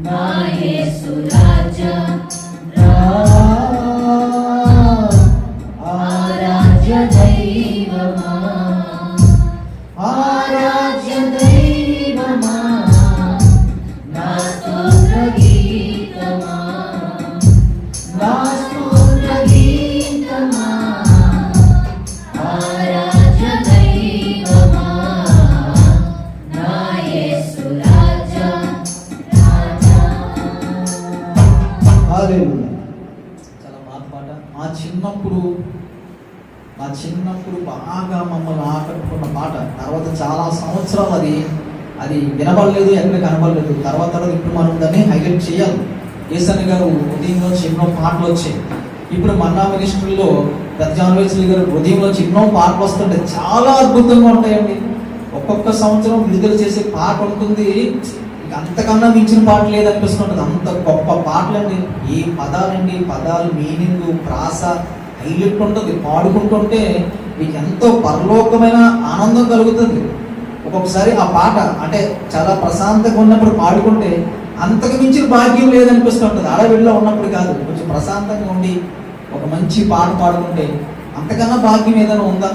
నా యేసు రాజా, నా ఆరాధ్య దైవమా, ఆరాధ్య దైవమా, నా స్తోత్ర గీతమా, నా స్తోత్ర గీతమా, ఆరాధ్య దైవమా, నా యేసు రాజా, రాజా. హల్లెలూయా. చాలా బాగా పాట. మా చిన్నప్పుడు బాగా మమ్మల్ని ఆకట్టుకున్న పాట. తర్వాత చాలా సంవత్సరాలు అది వినబడలేదు, ఎక్కడ కనబడలేదు. తర్వాత ఇప్పుడు మనం దాన్ని హైలైట్ చేయాలి. యేసయ్య గారు ఉదయంలోంచి ఎన్నో పాటలు వచ్చాయి. ఇప్పుడు మన్నా మినిస్ట్రీలో దర్జాన్వేశ్వరి గారు ఉదయంలోంచి ఎన్నో పాటలు వస్తుంటాయి. చాలా అద్భుతంగా ఉంటాయండి. ఒక్కొక్క సంవత్సరం విడుదల చేసే పాట ఉంటుంది, ఇక అంతకన్నా మించిన పాట లేదనిపిస్తుంటుంది. అంత గొప్ప పాటలండి. ఏ పదాలండి, పదాలు, మీనింగ్, ప్రాస హైలైట్ ఉంటుంది. పాడుకుంటుంటే మీకు ఎంతో పరలోకమైన ఆనందం కలుగుతుంది. ఒక్కొక్కసారి ఆ పాట అంటే చాలా ప్రశాంతంగా ఉన్నప్పుడు పాడుకుంటే అంతకు మించిన భాగ్యం లేదనిపిస్తుంటుంది. అడవిలో ఉన్నప్పుడు కాదు, కొంచెం ప్రశాంతంగా ఉండి ఒక మంచి పాట పాడుకుంటే అంతకన్నా భాగ్యం ఏదైనా ఉందా?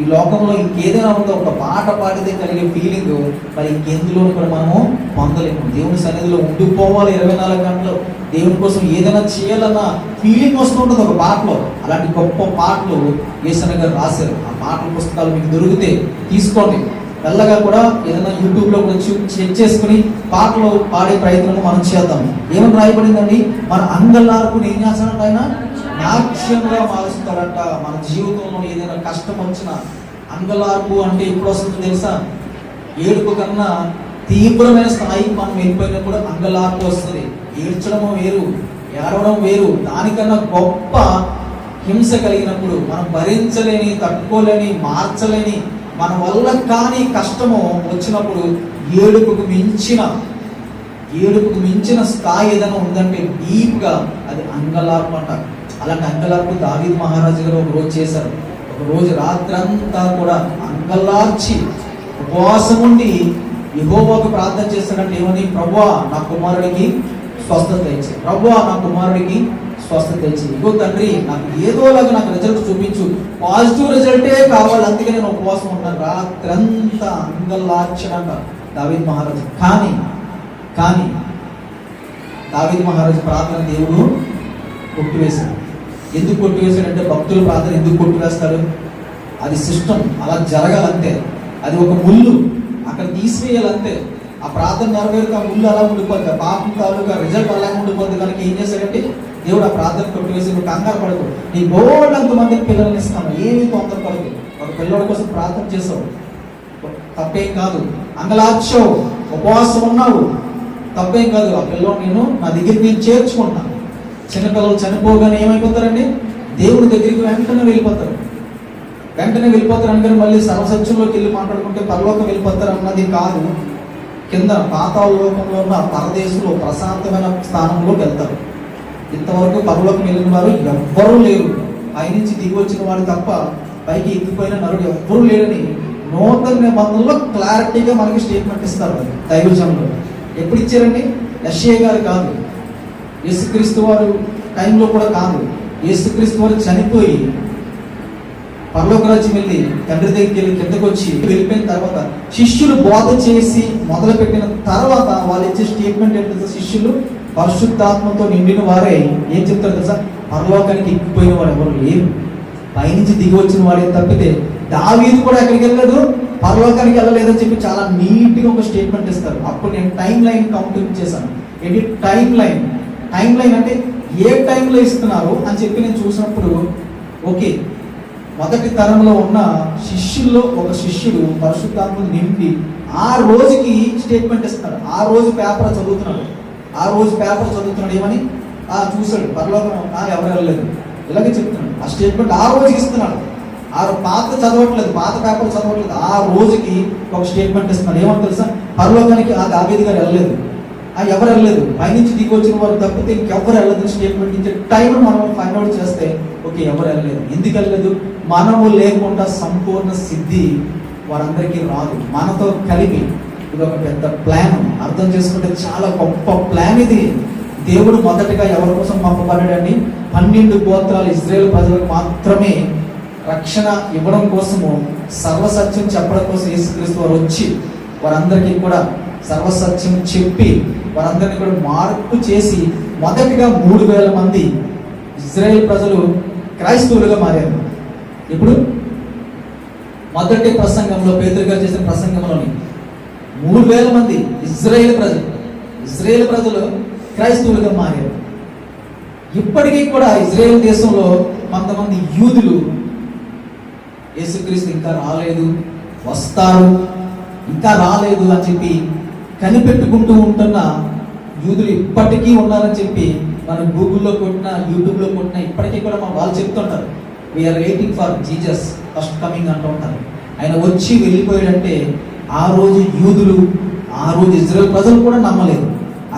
ఈ లోకంలో ఇంకేదైనా ఉందో ఒక పాట పాడితే కలిగే ఫీలింగ్ మరి ఇంకెందులోనూ కూడా మనము పొందలేము. దేవుని సన్నిధిలో ఉండిపోవాలి 24 గంటలు, దేవుని కోసం ఏదైనా చేయాలన్న ఫీలింగ్ వస్తుంటుంది ఒక పాటలో. అలాంటి గొప్ప పాటలు యేసయ్య గారు రాశారు. ఆ పాటల పుస్తకాలు మీకు దొరికితే తీసుకోండి. మెల్లగా కూడా ఏదైనా యూట్యూబ్లో కూడా చెక్ చేసుకుని పాటలు పాడే ప్రయత్నం మనం చేద్దాం. ఏమని రాయబడిందండి? మన అంగలార్పుని ఏం చేస్తాడంట ఆయన? నాట్యంగా మారుస్తాడంట. మన జీవితంలో ఏదైనా కష్టం వచ్చినా అంగలార్పు అంటే ఎప్పుడు వస్తుందో తెలుసా? ఏడుపు కన్నా తీవ్రమైన స్థాయికి మనం వెళ్ళిపోయినప్పుడు అంగలార్పు వస్తుంది. ఏడ్చడం వేరు, ఏడవడం వేరు. దానికన్నా గొప్ప హింస కలిగినప్పుడు, మనం భరించలేని, తట్టుకోలేని, మార్చలేని, మన వల్ల కానీ కష్టము వచ్చినప్పుడు ఏడుపుకు మించిన స్థాయి ఏదైనా ఉందంటే డీప్గా అది అంగలార్పు అంటారు. అలాంటి అంగలార్పు దావీదు మహారాజు గారు ఒక రోజు చేశారు. ఒక రోజు రాత్రంతా కూడా అంగలార్చి ఉపవాసం ఉండి యెహోవాకు ప్రార్థన చేస్తాడంటే ఏమని? ప్రభువా నా కుమారుడికి స్వస్థత ఇచ్చి, ప్రభువా నా కుమారుడికి స్వస్థత ఇచ్చి, ఇగో తండ్రి నాకు ఏదోలాగా నాకు రిజల్ట్ చూపించు, పాజిటివ్ రిజల్టే కావాలి, అందుకే నేను ఉపవాసం ఉన్నాను. రాత్రంతా అంగలార్చడంట దావీదు మహారాజు. కానీ దావీదు మహారాజు ప్రార్థన దేవుడు కొట్టివేశాడు. ఎందుకు కొట్టివేశాడంటే భక్తుల ప్రార్థన ఎందుకు కొట్టివేస్తాడు? అది సిస్టమ్, అలా జరగాలంతే. అది ఒక ముళ్ళు అక్కడ తీసివేయాలంతే. ఆ ప్రార్థన నెరవేరుక ముళ్ళు అలా ఉండిపోద్ది, పాపం తాలూకా రిజల్ట్ అలా ఉండిపోద్ది. కనుక ఏం చేశాడంటే దేవుడు ఆ ప్రార్థన కొట్టివేసి, నువ్వు కంగారు పడకు, నీ బోల్డంత మందికి పిల్లల్ని ఇస్తాను, ఏమీ తొందరపడదు. ఒక పిల్లడి కోసం ప్రార్థన చేసావు, తప్పేం కాదు. అంగలార్చావు, ఉపవాసం ఉన్నావు, తప్పేం కాదు. ఆ పిల్లలు నేను నా దగ్గరికి నేను చేర్చుకుంటాను. చిన్నపిల్లలు చనిపోగానే ఏమైపోతారండి? దేవుడి దగ్గరికి వెంటనే వెళ్ళిపోతారు అందుకని మళ్ళీ సర్వసత్యంలోకి వెళ్ళి మాట్లాడుకుంటే పరలోకం వెళ్ళిపోతారు అన్నది కాదు. కింద పాతాళ లోకంలో ఉన్న పరదేశంలో ప్రశాంతమైన స్థానంలోకి వెళ్తారు. ఇంతవరకు పరలోకం వెళ్ళిన వారు ఎవ్వరూ లేరు. పైనుంచి దిగి వచ్చిన వాడు తప్ప పైకి ఎక్కిపోయిన నరుడు ఎవ్వరూ లేరని నూతన నిబంధనలో క్లారిటీగా మనకి స్టేట్మెంట్ ఇస్తారు దైవజనులు. ఎప్పుడు ఇచ్చారండి? యెషయా గారు కాదు, యేసుక్రీస్తు వారు టైంలో కూడా కాదు. యేసుక్రీస్తు వారు చనిపోయి పరలోక రాజ్యం వెళ్ళి తండ్రి దగ్గరికి వెళ్ళి కిందకు వచ్చి వెళ్ళిపోయిన తర్వాత శిష్యులు బోధ చేసి మొదలుపెట్టిన తర్వాత వాళ్ళు ఇచ్చే స్టేట్మెంట్ ఏంటంటే, శిష్యులు పరిశుద్ధాత్మతో నిండిన వారే ఏం చెప్తారు తెలుసా? పరలోకానికి ఎక్కిపోయిన వాడు ఎవరు లేరు, పైనుంచి దిగి వచ్చిన వాడే తప్పితే దావీదు కూడా ఎక్కడికి వెళ్ళలేదు, పరలోకానికి వెళ్ళలేదని చెప్పి చాలా నీట్గా ఒక స్టేట్మెంట్ ఇస్తారు. అప్పుడు నేను టైం లైన్ కౌంటింగ్ చేశాను. ఏంటి టైం లైన్ అంటే ఏ టైంలో ఇస్తున్నారు అని చెప్పి నేను చూసినప్పుడు, ఓకే, మొదటి తరంలో ఉన్న శిష్యుల్లో ఒక శిష్యుడు పరిశుద్ధాత్మ నిండి ఆ రోజుకి స్టేట్మెంట్ ఇస్తున్నాడు. ఆ రోజు పేపర్ చదువుతున్నాడు. ఏమని చూశాడు, పరలోకం ఎవరు వెళ్ళలేదు ఇలాగే చెప్తున్నాడు. ఆ స్టేట్మెంట్ ఆ రోజుకి ఇస్తున్నాడు. ఆ పాత చదవట్లేదు, పాత పేపర్ చదవట్లేదు, ఆ రోజుకి ఒక స్టేట్మెంట్ ఇస్తున్నాడు. ఏమని తెలుసా? పరలోకానికి ఆ దావీదు గారు వెళ్ళలేదు, ఎవరు వెళ్ళలేదు, పైనుంచి దిగి వచ్చిన వారు తప్పితే ఇంకెవరు వెళ్ళలేదు స్టేట్మెంట్ ఇచ్చే టైం మనం ఫైండ్ అవుట్ చేస్తే ఓకే ఎవరు వెళ్ళలేదు. ఎందుకు వెళ్ళలేదు? మనము లేకుండా సంపూర్ణ సిద్ధి వారందరికీ రాదు. మనతో కలిపి ఇది ఒక పెద్ద ప్లాన్. అర్థం చేసుకుంటే చాలా గొప్ప ప్లాన్ ఇది. దేవుడు మొదటగా ఎవరి కోసం పంపబడ్డాడని 12 గోత్రాలు ఇశ్రాయేలు ప్రజలకు మాత్రమే రక్షణ ఇవ్వడం కోసము, సర్వసత్యం చెప్పడం కోసం యేసుక్రీస్తు వారు వచ్చి వారందరికీ కూడా సర్వసత్యం చెప్పి వారందరినీ కూడా మార్పు చేసి మొదటిగా 3,000 మంది ఇశ్రాయేల్ ప్రజలు క్రైస్తవులుగా మారారు. ఇప్పుడు మొదటి ప్రసంగంలో పేతురు గారు చేసిన ప్రసంగంలోని 3,000 మంది ఇశ్రాయేల్ ప్రజలు క్రైస్తవులుగా మారారు. ఇప్పటికీ కూడా ఇజ్రాయేల్ దేశంలో కొంతమంది యూదులు యేసుక్రీస్తు ఇంకా రాలేదు, వస్తారు, ఇంకా రాలేదు అని చెప్పి కనిపెట్టుకుంటూ ఉంటున్న యూదులు ఇప్పటికీ ఉన్నారని చెప్పి మనం గూగుల్లో కొట్టినా, యూట్యూబ్లో కొట్టినా ఇప్పటికీ కూడా వాళ్ళు చెప్తుంటారు, we are waiting for Jesus first coming అంటూ ఉంటారు. ఆయన వచ్చి వెళ్ళిపోయాడంటే ఆ రోజు యూదులు, ఆ రోజు ఇజ్రాయేల్ ప్రజలు కూడా నమ్మలేదు.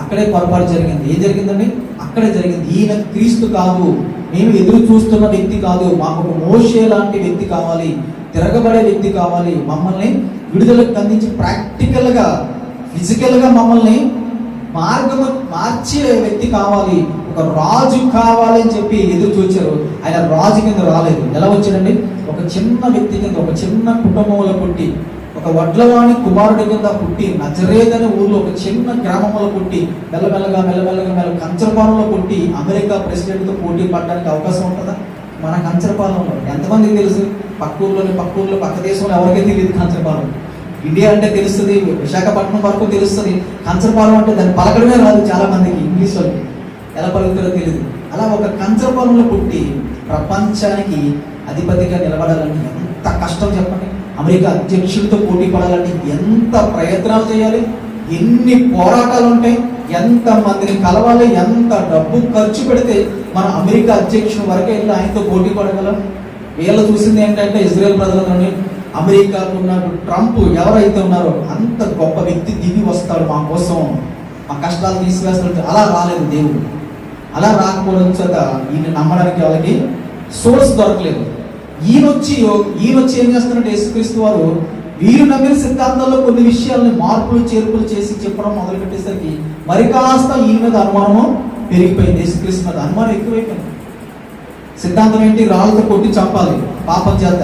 అక్కడే పొరపాటు జరిగింది. ఏం జరిగిందండి? అక్కడే జరిగింది. ఈయన క్రీస్తు కాదు, మేము ఎదురు చూస్తున్న వ్యక్తి కాదు, మాకు ఒక మోషే లాంటి వ్యక్తి కావాలి, తిరగబడే వ్యక్తి కావాలి, మమ్మల్ని విడుదలకు అందించి ప్రాక్టికల్గా ఫిజికల్గా మమ్మల్ని మార్చే వ్యక్తి కావాలి, ఒక రాజు కావాలని చెప్పి ఎదురు చూచారు. ఆయన రాజు కింద రాలేదు. ఎలా వచ్చాడండి? ఒక చిన్న వ్యక్తి కింద, ఒక చిన్న కుటుంబంలో పుట్టి, ఒక వడ్లవాణి కుమారుడి కింద పుట్టి, నజరేత్ అనే ఊర్లో ఒక చిన్న గ్రామంలో పుట్టి, మెల్లమెల్లగా కంచరపాలెంలో పుట్టి అమెరికా ప్రెసిడెంట్తో పోటీ పడడానికి అవకాశం ఉంటుందా? మన కంచరపాలెంలో ఎంతమందికి తెలుసు? పక్క ఊర్లో పక్క దేశంలో ఎవరికీ తెలియదు కంచరపాలెం. ఇండియా అంటే తెలుస్తుంది, విశాఖపట్నం వరకు తెలుస్తుంది. కంచరపాలెం అంటే దాన్ని పలకడమే రాదు చాలా మందికి, ఇంగ్లీష్ వాళ్ళకి ఎలా పలుకుతారో తెలియదు. అలా ఒక కంచరపాలెంలో పుట్టి ప్రపంచానికి అధిపతిగా నిలబడాలంటే ఎంత కష్టం చెప్పండి. అమెరికా అధ్యక్షుడితో పోటీ పడాలంటే ఎంత ప్రయత్నాలు చేయాలి, ఎన్ని పోరాటాలు ఉంటాయి, ఎంత మందిని కలవాలి, ఎంత డబ్బు ఖర్చు పెడితే మన అమెరికా అధ్యక్షుడు వరకే వెళ్ళి ఆయనతో పోటీ పడగలం. వీళ్ళు చూసింది ఏంటంటే ఇజ్రాయెల్ ప్రజలలోని అమెరికాకు ఉన్న ట్రంప్ ఎవరైతే ఉన్నారో అంత గొప్ప వ్యక్తి దిగి వస్తాడు మా కోసం, మా కష్టాలు తీసివేస్తాడు. అలా రాలేదు దేవుడు. అలా రాకపోవడం చేత ఈయన నమ్మడానికి వాళ్ళకి సోర్స్ దొరకలేదు. ఈయనొచ్చి ఏం చేస్తున్నట్టు యేసుక్రీస్తు వారు వీరు నమ్మిన సిద్ధాంతాల్లో కొన్ని విషయాలని మార్పులు చేర్పులు చేసి చెప్పడం మొదలు పెట్టేసరికి మరి కాస్త ఈయన మీద అనుమానం పెరిగిపోయింది. యేసుక్రీస్తు మీద అనుమానం ఎక్కువైపోయింది. సిద్ధాంతం ఏంటి? రాళ్ళతో కొట్టి చంపాలి పాపం చేత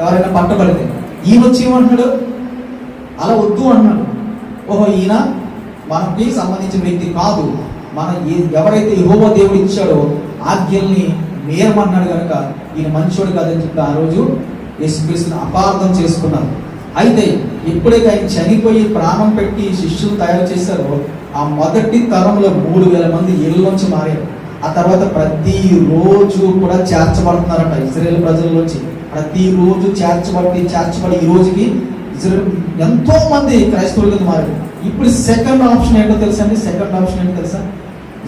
ఎవరైనా పట్టబడితే. ఈయనొచ్చి ఏమంటున్నాడు? అలా వద్దు అన్నాడు. ఓహో, ఈయన మనకి సంబంధించిన వ్యక్తి కాదు, మన ఎవరైతే యెహోవా దేవుడు ఇచ్చాడో ఆజ్ఞల్ని మేరమన్నాడు కనుక ఈయన మంచోడు కాదని చెప్పి ఆ రోజు యేసుక్రీస్తుని అపార్థం చేసుకున్నారు. అయితే ఎప్పుడైతే ఆయన చనిపోయి ప్రాణం పెట్టి శిష్యులు తయారు చేశారో ఆ మొదటి తరంలో 3,000 మంది ఇళ్ళలోంచి మారారు. ఆ తర్వాత ప్రతిరోజు కూడా చేర్చబడుతున్నారట ఇజ్రాయేల్ ప్రజల్లోంచి. ప్రతిరోజు చేర్చబడి ఈ రోజుకి ఇజ్రాయేల్ ఎంతో మంది క్రైస్తవుల కింద మారారు. ఇప్పుడు సెకండ్ ఆప్షన్ ఏంటో తెలుసా అండి? సెకండ్ ఆప్షన్ ఏంటో తెలుసా?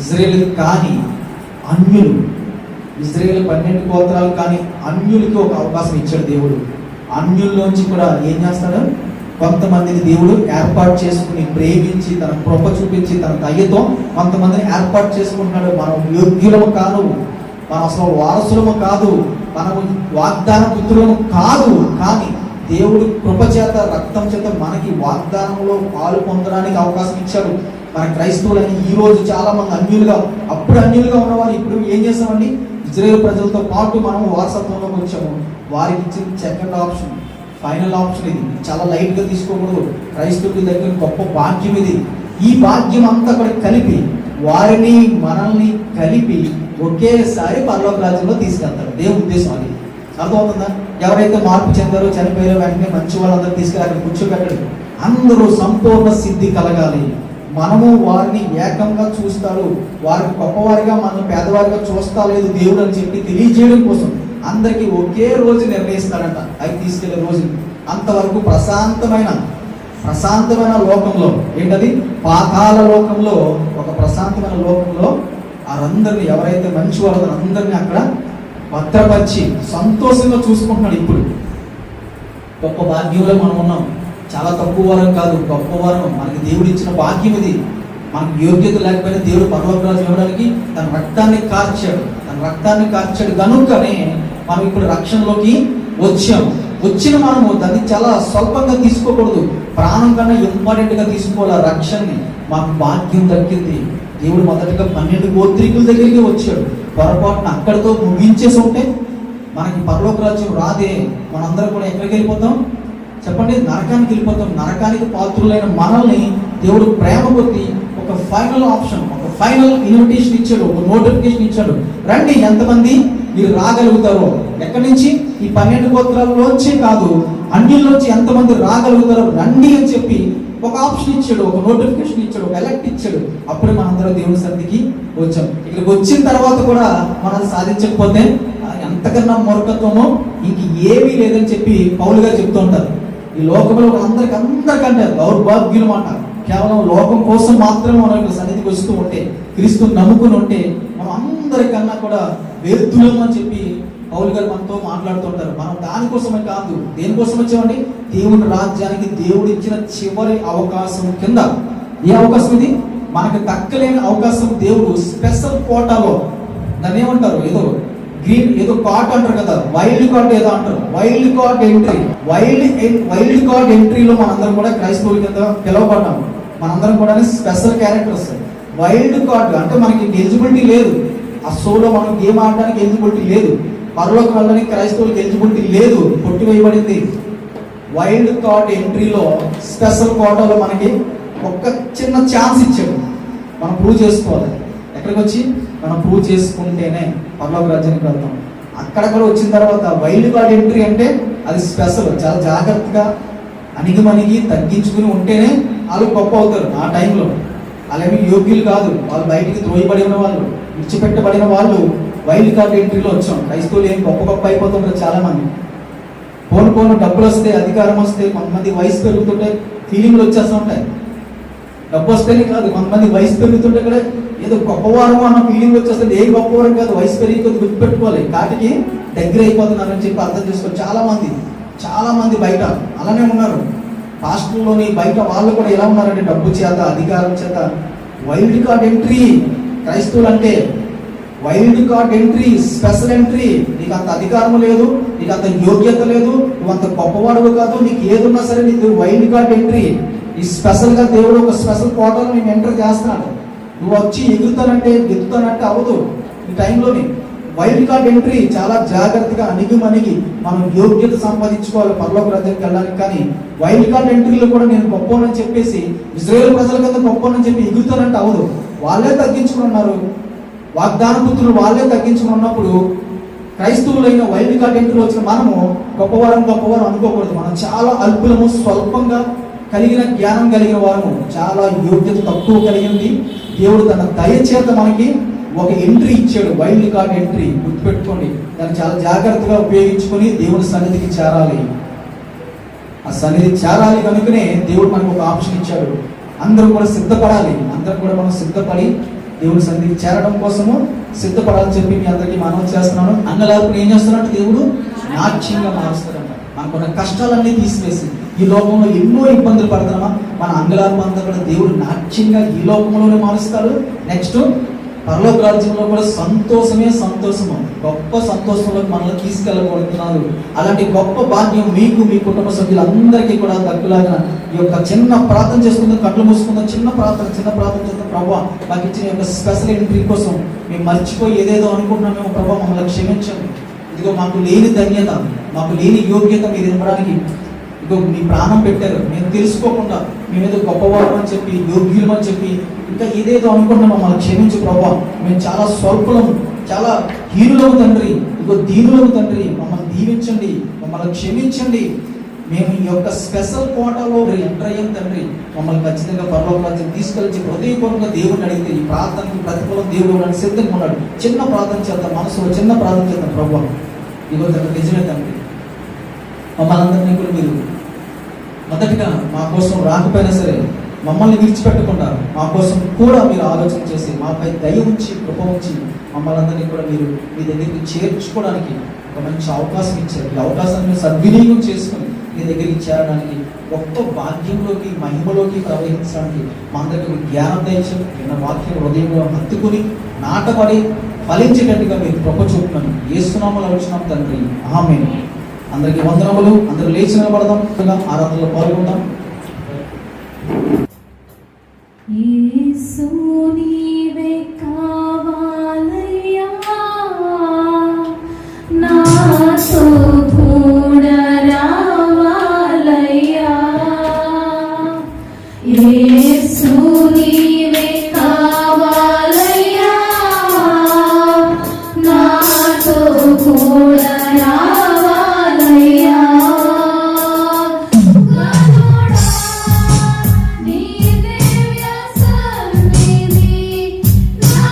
ఇజ్రాయేల్ కానీ అన్యులు, ఇజ్రాయేల్ 12 గోత్రాలు కానీ అన్యులకి ఒక అవకాశం ఇచ్చాడు దేవుడు. అన్యుల్లోంచి కూడా ఏం చేస్తాడు? కొంతమందిని దేవుడు ఏర్పాటు చేసుకుని ప్రేమించి తన కృప చూపించి తన దయతో కొంతమందిని ఏర్పాటు చేసుకుంటున్నాడు. మనం యోగ్యులము కాదు, మనం అసలు వారసులము కాదు, మనము వాగ్దాన పుత్రులము కాదు, కానీ దేవుడు కృప చేత రక్తం చేత మనకి వాగ్దానంలో పాలు పొందడానికి అవకాశం ఇచ్చాడు. మన క్రైస్తవులని ఈ రోజు చాలా మంది అన్యులుగా, అప్పుడు అన్యులుగా ఉన్నవారు ఇప్పుడు ఏం చేస్తామండి? ఇజ్రాయేల్ ప్రజలతో పాటు మనం వారసత్వంలోకి వచ్చాము. వారికి ఇచ్చిన సెకండ్ ఆప్షన్, ఫైనల్ ఆప్షన్ ఇది. చాలా లైట్గా తీసుకోకూడదు. క్రైస్తవుల దగ్గర గొప్ప భాగ్యం ఇది. ఈ భాగ్యం అంతా కూడా కలిపి వారిని మనల్ని కలిపి ఒకేసారి పరలోక రాజ్యంలో తీసుకెళ్తారు. దేవుని ఉద్దేశం అది. అర్థమవుతుందా? ఎవరైతే మార్పు చెందారో చనిపోయారో వెంటనే మంచి వాళ్ళందరూ తీసుకెళ్ళి అక్కడ కూర్చోబెట్టడు. అందరూ సంపూర్ణ సిద్ధి కలగాలి. మనము వారిని ఏకంగా చూస్తాడు, వారికి గొప్పవారిగా మనం పేదవారిగా చూస్తా లేదు దేవుడు అని చెప్పి తెలియజేయడం కోసం అందరికీ ఒకే రోజు నిర్ణయిస్తాడంట. అవి తీసుకెళ్లే రోజు అంతవరకు ప్రశాంతమైన లోకంలో, ఏంటది? పాతాళ లోకంలో, ఒక ప్రశాంతమైన లోకంలో వారందరినీ, ఎవరైతే మంచి వాళ్ళో అందరినీ అక్కడ భద్రపరిచి సంతోషంగా చూసుకుంటున్నాడు. ఇప్పుడు గొప్ప భాగ్యంలో మనం ఉన్నాం. చాలా తక్కువ వారం కాదు, గొప్ప వారం. మనకి దేవుడు ఇచ్చిన భాగ్యం ఇది. మనకు యోగ్యత లేకపోయినా దేవుడు పరలోక రాజ్యం ఇవ్వడానికి తన రక్తాన్ని కార్చాడు కనుకనే మనం ఇప్పుడు రక్షణలోకి వచ్చాము. వచ్చిన మనము దాన్ని చాలా స్వల్పంగా తీసుకోకూడదు. ప్రాణం కన్నా ఇంపార్టెంట్గా తీసుకోవాలి ఆ రక్షణని. మాకు భాగ్యం దక్కింది. దేవుడు మొదటగా 12 గోత్రికుల దగ్గరికి వచ్చాడు. పొరపాటున అక్కడితో ముగించేసి ఉంటే మనకి పరలోక రాజ్యం రాదే. మనందరం కూడా ఎక్కడికి వెళ్ళిపోతాం చెప్పండి? నరకానికి వెళ్ళిపోతాం. నరకానికి పాత్రులైన మనల్ని దేవుడు ప్రేమ కొద్ది ఒక ఫైనల్ ఆప్షన్, ఒక ఫైనల్ ఇన్విటేషన్ ఇచ్చాడు, ఒక నోటిఫికేషన్ ఇచ్చాడు. రండి, ఎంతమంది మీరు రాగలుగుతారో. ఎక్కడి నుంచి? ఈ 12 గోత్రాల్లోంచి కాదు, అన్యుల్లోంచి ఎంతమంది రాగలుగుతారో రండి అని చెప్పి ఒక ఆప్షన్ ఇచ్చాడు, ఒక నోటిఫికేషన్ ఇచ్చాడు, ఒక ఎలక్ట్ ఇచ్చాడు. అప్పుడే మనందరం దేవుని సన్నిధికి వచ్చాం. ఇక్కడికి వచ్చిన తర్వాత కూడా మనం సాధించకపోతే ఎంతకన్నా మూర్ఖత్వమో ఇంక ఏమీ లేదని చెప్పి పౌలు గారు చెప్తూ ఉంటారు. ఈ లోకంలో అందరికంటే దౌర్భాగ్యులు మాట. కేవలం లోకం కోసం మాత్రమే మనం ఇక్కడ సన్నిధికి వస్తూ ఉంటే, క్రీస్తుని నమ్ముకుని ఉంటే మనం అందరికన్నా కూడా వ్యర్థులం అని చెప్పి పౌలు గారు మనతో మాట్లాడుతుంటారు. మనం దానికోసమే కాదు, దేనికోసం వచ్చామండి? దేవుని రాజ్యానికి దేవుడు ఇచ్చిన చివరి అవకాశం కింద. ఏ అవకాశం ఇది? మనకు దక్కలేని అవకాశం. దేవుడు స్పెషల్ కోటాలో, దాన్ని ఏమంటారు, ఏదో కార్డ్ అంటారు కదా, వైల్డ్ కార్డ్ ఏదో అంటారు, wild card entry. Wild card ఎంట్రీలో మనందరం కూడా క్రైస్తవుల కింద పిలువబడ్డాము. మనందరం కూడా స్పెషల్ క్యారెక్టర్స్. వైల్డ్ కార్డ్ అంటే మనకి ఎలిజిబిలిటీ లేదు. ఆ షోలో మనం గేమ్ ఆడడానికి ఎలిజిబిలిటీ లేదు. పరలోకి వెళ్ళడానికి క్రైస్తవులకు ఎలిజిబిలిటీ లేదు, కొట్టివేయబడింది. వైల్డ్ కార్డ్ ఎంట్రీలో స్పెషల్ కోటాలో మనకి ఒక్క చిన్న ఛాన్స్ ఇచ్చాడు. మనం ప్రూవ్ చేసుకోవాలి. ఎక్కడికి వచ్చి మనం ప్రూవ్ చేసుకుంటేనే పరలోక రాజ్యానికి వెళ్తాం. అక్కడక్కడ వచ్చిన తర్వాత వైల్డ్ కార్డ్ ఎంట్రీ అంటే అది స్పెషల్. చాలా జాగ్రత్తగా అణిగిమణిగి తగ్గించుకుని ఉంటేనే వాళ్ళు గొప్ప అవుతారు. ఆ టైంలో వాళ్ళేమి యోగ్యులు కాదు, వాళ్ళు బయటికి త్రోయబడిన వాళ్ళు, విడిచిపెట్టబడిన వాళ్ళు వైల్డ్ కార్డ్ ఎంట్రీలో వచ్చాం. క్రైస్తవులు ఏం గొప్ప గొప్ప అయిపోతుంటారు చాలా మంది. పోను డబ్బులు వస్తే, అధికారం వస్తే, కొంతమంది వయసు పెరుగుతుంటే ఫీలింగ్లు వచ్చేస్తూ ఉంటాయి. డబ్బు వస్తేనే కాదు, కొంతమంది వయసు పెరుగుతుంటే కూడా ఏదో గొప్పవారము అన్న ఫీలింగ్ వచ్చేస్తుంది. ఏ గొప్పవారం కాదు, వయసు పెరిగి కొద్ది గుర్తుపెట్టుకోవాలి. కాటికి దగ్గర అయిపోతున్నారని చెప్పి అర్థం చేసుకోవాలి. చాలా మంది బయట అలానే ఉన్నారు. పాస్టర్లోని బయట వాళ్ళు కూడా ఎలా ఉన్నారంటే డబ్బు చేత, అధికారం చేత. వైల్డ్ కార్డ్ ఎంట్రీ క్రైస్తవులు అంటే wild card entry, special entry. నీకు అంత అధికారం లేదు, నీకు అంత యోగ్యత లేదు, నువ్వు అంత గొప్పవాడు కాదు, నీకు ఏదున్నా సరే నీకు వైల్డ్ కార్డ్ ఎంట్రీ. ఈ స్పెషల్గా దేవుడు ఒక స్పెషల్ కోటలో నేను ఎంటర్ చేస్తున్నాడు. నువ్వు వచ్చి ఎగురుతానంటే అవ్వదు. ఈ టైంలోని వైల్డ్ కార్డ్ ఎంట్రీ చాలా జాగ్రత్తగా అణిగి మనం యోగ్యత సంపాదించుకోవాలి పరలోక రాజ్యానికి వెళ్ళడానికి. కానీ వైల్డ్ కార్డ్ ఎంట్రీలో కూడా నేను గొప్పనని చెప్పేసి ఇశ్రాయేలు ప్రజల కింద గొప్పనని చెప్పి ఎగురుతానంటే అవ్వదు. వాళ్ళే తగ్గించుకున్నారు. వాగ్దాన పుత్రులు వాళ్ళే తగ్గించుకుని ఉన్నప్పుడు క్రైస్తవులైన వైల్డ్ కార్డ్ ఎంట్రీలో వచ్చిన మనము గొప్పవారం అనుకోకూడదు. మనం చాలా అల్పులము, స్వల్పంగా కలిగిన జ్ఞానం కలిగిన వారము, చాలా యోగ్యత తక్కువ కలిగింది. దేవుడు తన దయచేత మనకి ఒక ఎంట్రీ ఇచ్చాడు, వైల్డ్ కార్డ్ ఎంట్రీ. గుర్తుపెట్టుకోండి, దాన్ని చాలా జాగ్రత్తగా ఉపయోగించుకొని దేవుడి సన్నిధికి చేరాలి. ఆ సన్నిధికి చేరాలి కనుకనే దేవుడు మనకు ఒక ఆప్షన్ ఇచ్చాడు. అందరూ కూడా సిద్ధపడాలి. అందరూ కూడా మనం సిద్ధపడి దేవుడి సన్నిధికి చేరడం కోసము సిద్ధపడాలని చెప్పి మీ అందరికీ మనవి చేస్తున్నాను. అంగలార్పుని ఏం చేస్తున్నాడు దేవుడు? నాట్యంగా మారుస్తాడంట. మనకున్న కష్టాలన్నీ తీసివేసి ఈ లోకంలో ఎన్నో ఇబ్బందులు పడుతున్నామా, మన అంగలార్పు అంతా కూడా దేవుడు నాట్యంగా ఈ లోకంలోనే మారుస్తాడు. నెక్స్ట్ పరలోక రాజ్యంలో కూడా సంతోషము, గొప్ప సంతోషంలోకి మనల్ని తీసుకెళ్ళబడుతున్నారు. అలాంటి గొప్ప భాగ్యం మీకు, మీ కుటుంబ సభ్యులందరికీ కూడా దక్కులాగా ఈ యొక్క చిన్న ప్రార్థన చేసుకుందాం. కళ్ళు మూసుకుందాం. చిన్న ప్రార్థన చేద్దాం. ప్రభువా, మాకు ఇచ్చిన యొక్క స్పెషల్ ఎంట్రీ కోసం మేము మర్చిపోయి ఏదేదో అనుకుంటున్నామేమో ప్రభావ, మమ్మల్ని క్షమించండి. ఇదిగో మాకు లేని ధన్యత, మాకు లేని యోగ్యత మీరు ఇవ్వడానికి ఇదిగో మీ ప్రాణం పెట్టారు. మేము తెలుసుకోకుండా మేమేదో గొప్పవారు అని చెప్పి, యోగ్యులం అని చెప్పి ఇంకా ఏదేదో అనుకుంటున్నాం. మమ్మల్ని క్షమించు ప్రభావ. మేము చాలా స్వల్పులము, చాలా హీనులము తండ్రి, ఇదిగో దీనులము తండ్రి. మమ్మల్ని దీవించండి, మమ్మల్ని క్షమించండి. మేము ఈ యొక్క స్పెషల్ కోటాలో ఎంటర్ అయ్యాం తండ్రి. మమ్మల్ని ఖచ్చితంగా పరలోక రాజ్యం తీసుకెళ్ళి హృదయపూర్వకంగా దేవుడిని అడిగితే ఈ ప్రార్థనకి ప్రతిఫలం దేవుడు సిద్ధంగా ఉన్నాడు. చిన్న ప్రార్థన చేద్దాం, మనసులో చిన్న ప్రార్థన చేద్దాం. ప్రభావ, ఇదిగో తండ్రి, నిజమే తండ్రి, మమ్మల్ని అందరినీ కూడా మీరు మొదటిగా మా కోసం రాకపోయినా సరే మమ్మల్ని విడిచిపెట్టకుండా మా కోసం కూడా మీరు ఆలోచన చేసి మాపై దయ ఉంచి, కృప ఉంచి మమ్మల్ని అందరినీ కూడా మీరు మీ దగ్గరికి చేర్చుకోవడానికి ఒక మంచి అవకాశం ఇచ్చారు. ఈ అవకాశాన్ని సద్వినియోగం చేసుకుని మీ దగ్గరికి చేరడానికి, గొప్ప భాగ్యంలోకి, మహిమలోకి ప్రవహించడానికి మా అందరికీ జ్ఞానం దయచేసి విన్న వాక్యం హృదయంలో హత్తుకుని నాటపడి ఫలించేటట్టుగా మీరు కృప చూపుతున్నాను. యేసునామములో వచ్చినాం తండ్రి, ఆమేన్. అందరికీ వందనములు. అందరూ లేచి నిలబడదాం, ఆరాధనలో పాల్గొందాం. యేసు నీవే కావాలయ్యా, నాతో కూడా రావాలయ్యా. యేసు నీవే కావాలయ్యా, నాతో కూడా రావాలయ్యా. నీ దివ్య సన్నిధి నా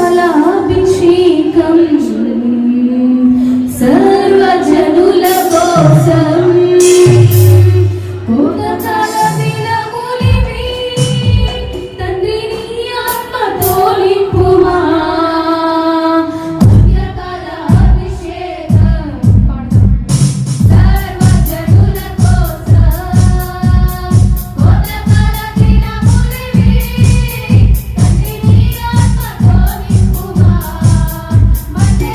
పుణ్యకాలాభిషేకం సర్వజనుల కోసం పూర్ణకాల దినములివి తండ్రి నీ ఆత్మతో నింపుమా పుణ్యకాలాభిషేకం సర్వజనుల కోసం పూర్ణకాల దినములివి తండ్రి నీ ఆత్మతో నింపుమా మధ్య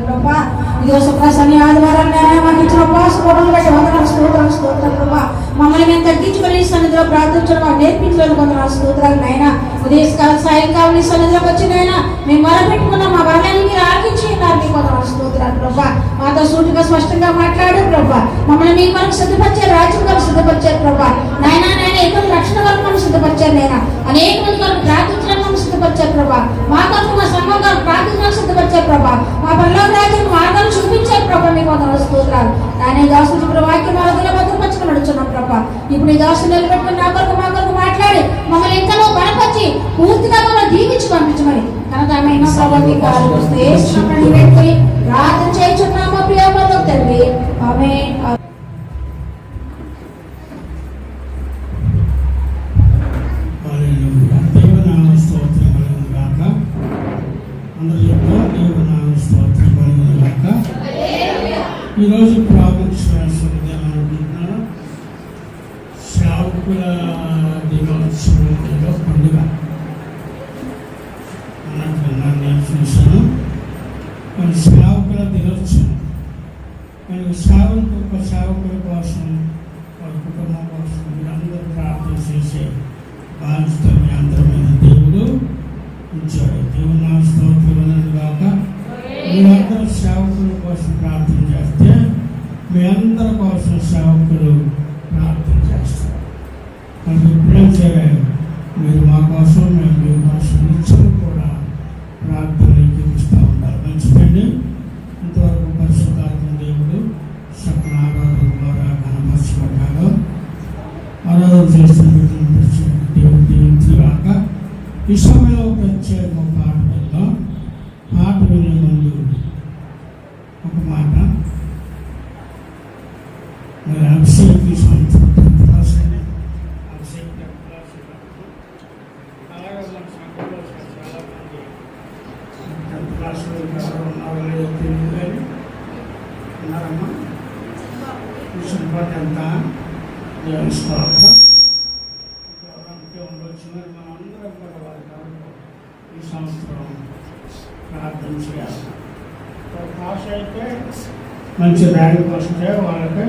ప్రభా ఇదిగో శని ఆదివారం మాకు ఇచ్చిన ఉపవాస గొడవలు బట్టి వందనాలు స్తోత్రం ప్రభా మమ్మల్ని మేము తగ్గించుకొని సన్నిధిలో ప్రార్థించడం మాకు నేర్పించడం వందనాలు స్తోత్రాలు నాయన ఉదయకాలం సాయంకాలం ఈ సన్నిధిలోకి వచ్చి నాయన మేము మొరపెట్టుకున్నాం మా వరాన్ని మీరు ఆలకించి ఉన్నారు మీకు వందనాలు స్తోత్రాలు ప్రభా మాతో సూటిగా స్పష్టంగా మాట్లాడు ప్రభా మమ్మల్ని మీ కొరకు సిద్ధపరిచారు రాజ్యం కొరకు సిద్ధపరిచారు ప్రభా నాయన ఇతరుల రక్షణ కొరకు మనం సిద్ధపరిచారు నాయన అనేక మంది కొరకు ప్రార్థించడానికి మనం సిద్ధపరిచారు ప్రభా మా కొరకు మా సంఘం కొరకు ప్రార్థించడానికి సిద్ధపరిచారు ప్రభా మా పరలోక రాజ్యం మార్గాలు చూపించారు ప్రభా మీకు వందనాలు స్తోత్రాలు నాయన దాసు వాక్యం వాళ్ళ భద్రపరచుకుని నడుచున్నాం ప్రభా ఇప్పుడు ఈ దాసు నిలబెట్టుకుని నా కొరకు మా కొరకు మాట్లాడి మమ్మల్ని ఎంతలో బలపరిచి పూర్తిగా మమ్మల్ని దీవించి పంపించమని కనతమైన ప్రభావి పెట్టుకుని ప్రార్థన చేయించున్నామా ప్రియమలో తండ్రి ఆమె దేవునామ స్తోత్రం కలుగును గాక. అందరూ చెప్తారు దేవునామ స్తోత్రం కలుగును గాక. ఈరోజు ప్రాముఖ్యమైన సేవకుల దినోత్సవం పండుగ అన్నట్టు నేను చూశాను. మరి సేవకుల దినోత్సవం మరి సేవకుల కోసం వారి కుటుంబం కోసం మీరందరూ ప్రార్థన చేసే బాధ్యత మీ అందరమైన దేవుడు ఉంచాడు. దేవుని స్తోత్రం కాక మీరందరూ సేవకుల కోసం ప్రార్థన చేస్తే మీ అందరి కోసం సేవకులు ప్రార్థన చేస్తారు. మరి ఎప్పుడైతే మీరు మా కోసం మేము మీ కోసం నిత్యం కూడా ప్రార్థన చూపిస్తూ ఉంటారు. మంచిదండి. ఇంతవరకు పరిశుద్ధాత్మ దేవుడు సకల ఆరాధన ద్వారా కనపరచబడ్డారు. ఆరాధన చేస్తున్న దేవుడు దీవించుగాక. ఈ సమయంలో ప్రత్యేక పాట వెళ్దాం. పాట వినే ముందు ఒక మాట మరి అభిషేక్ అలాగే మన సంఘంలో చాలా మంది తెలియదు కానీ ఉన్నారమ్మా. మిషన్ పాట ఎంత స్తోత్రం ఉండొచ్చున్నారు. మనం అందరం కూడా వారి కొరకు ఈ సంవత్సరం ప్రార్థన చేయాలి. పాస్ అయితే మంచి ర్యాంక్ వస్తే వాళ్ళకి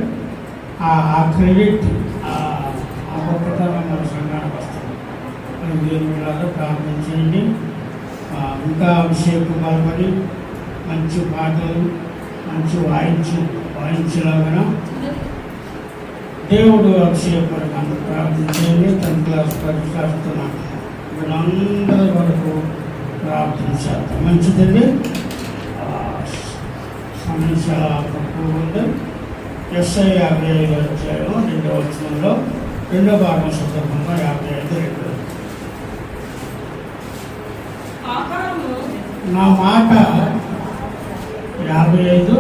ఆ క్రెడిట్ ఆ గొప్పతనం మన సంఘానికి వస్తుంది. మనం దీని మీద ప్రార్థన చేయండి. ఇంకా అభిషేకం బలపడి మంచి పాటలు మంచి వాయించలాగా దేవుడు అభిషేకం ప్రార్థన చేయండి. 10th class పరిష్కరిస్తున్నాను. వీళ్ళందరి వరకు ప్రార్థన చేస్తాం. మంచిదండి. సమయం చాలా తక్కువ ఉంది. SI 55 అధ్యాయం 2వ వచనంలో 2వ భాగం సందర్భంగా 55 నా మాట 55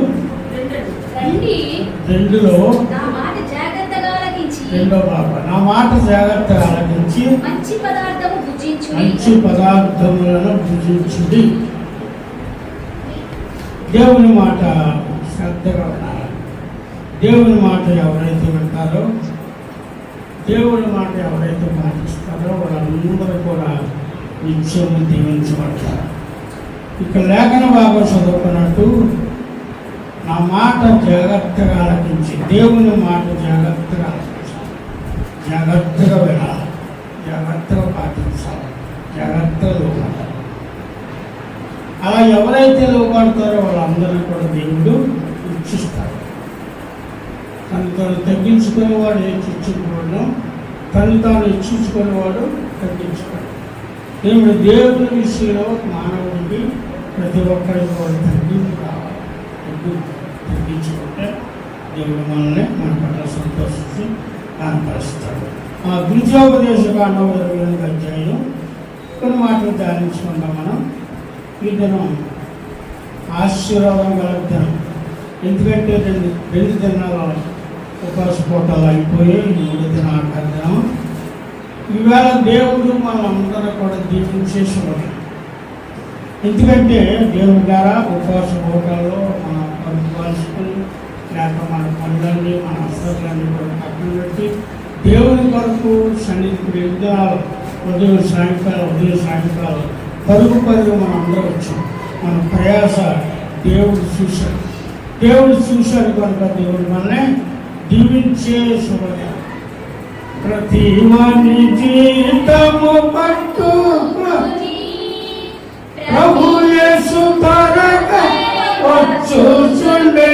2లో నా మాట జాగ్రత్తగా ఆలకించి రెండో భాగం నా మాట జాగ్రత్తగా ఆలకించి మంచి పదార్థము భుజించుడి. మంచి పదార్థములను భుజించుడి. దేవుని మాట శ్రద్ధగా ఉండాలి. దేవుని మాట ఎవరైతే వింటారో దేవుని మాట ఎవరైతే పాటిస్తారో వాళ్ళందరూ కూడా నిత్యము దీవించబడతారు. ఇక్కడ లేఖన భాగం చదువుకున్నట్టు నా మాట జాగ్రత్తగా ఆలకించి దేవుని మాట జాగ్రత్తగా ఆలకించాలి. జాగ్రత్తగా వినాలి. జాగ్రత్తగా పాటించాలి. జాగ్రత్తగా లోపడాలి. అలా ఎవరైతే లోపడతారో వాళ్ళందరినీ కూడా దేవుడు ఇచ్చిస్తాడు. తను తగ్గించుకునేవాడు హెచ్చించుకోవడం, తను తాను హెచ్చించుకునేవాడు తగ్గించుకోవడం. దేవుని విషయంలో మానవుడికి ప్రతి ఒక్కరికి కూడా తగ్గింపు కావాలి. తగ్గించుకుంటే దేవుడు మనల్ని మన పట్ల సంతోషించి కనపరుస్తాడు. ఆ ద్వితీయోపదేశ కాండం 28వ అధ్యాయం కొన్ని మాటలు ధ్యానించుకుంటాం మనం. ఈ దినం ఆశీర్వాదం గల దినం. ఎందుకంటే రెండు దినాల ఉపవాస పూటలు అయిపోయి 3వ దినం ఆఖరి దినం. ఈవేళ దేవుడు మనందరూ కూడా దీవించేసి ఉన్నాడు. ఎందుకంటే దేవుడి ద్వారా ఉపవాస పూటల్లో మనం పరుచుకోవాల్సుకుని లేక మన పనులన్నీ మన అవసరాలన్నీ కూడా పక్కన పెట్టి దేవుని కొరకు సన్నిధికి ఉదయం సాయంకాలం పరుగు మనం అందరూ వచ్చాం. మన ప్రయాస దేవుడు చూశాడు. దేవుడు చూశాడు కనుక దేవుడు మనల్ని దీవించే శుభదినం. ప్రతి వాని జీవితము పట్టు ప్రభు యేసు త్వరగా వచ్చుచుండే.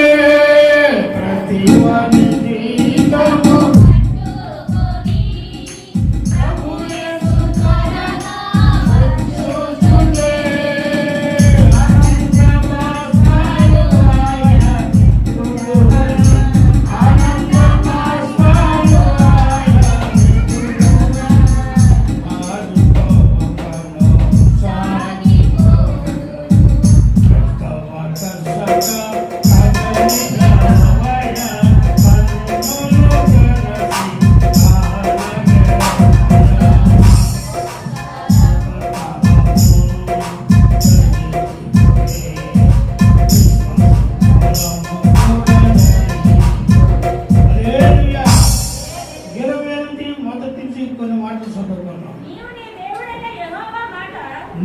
ప్రతి వాని జీవితము ప్రభు యేసు త్వరగా వచ్చుచుండే.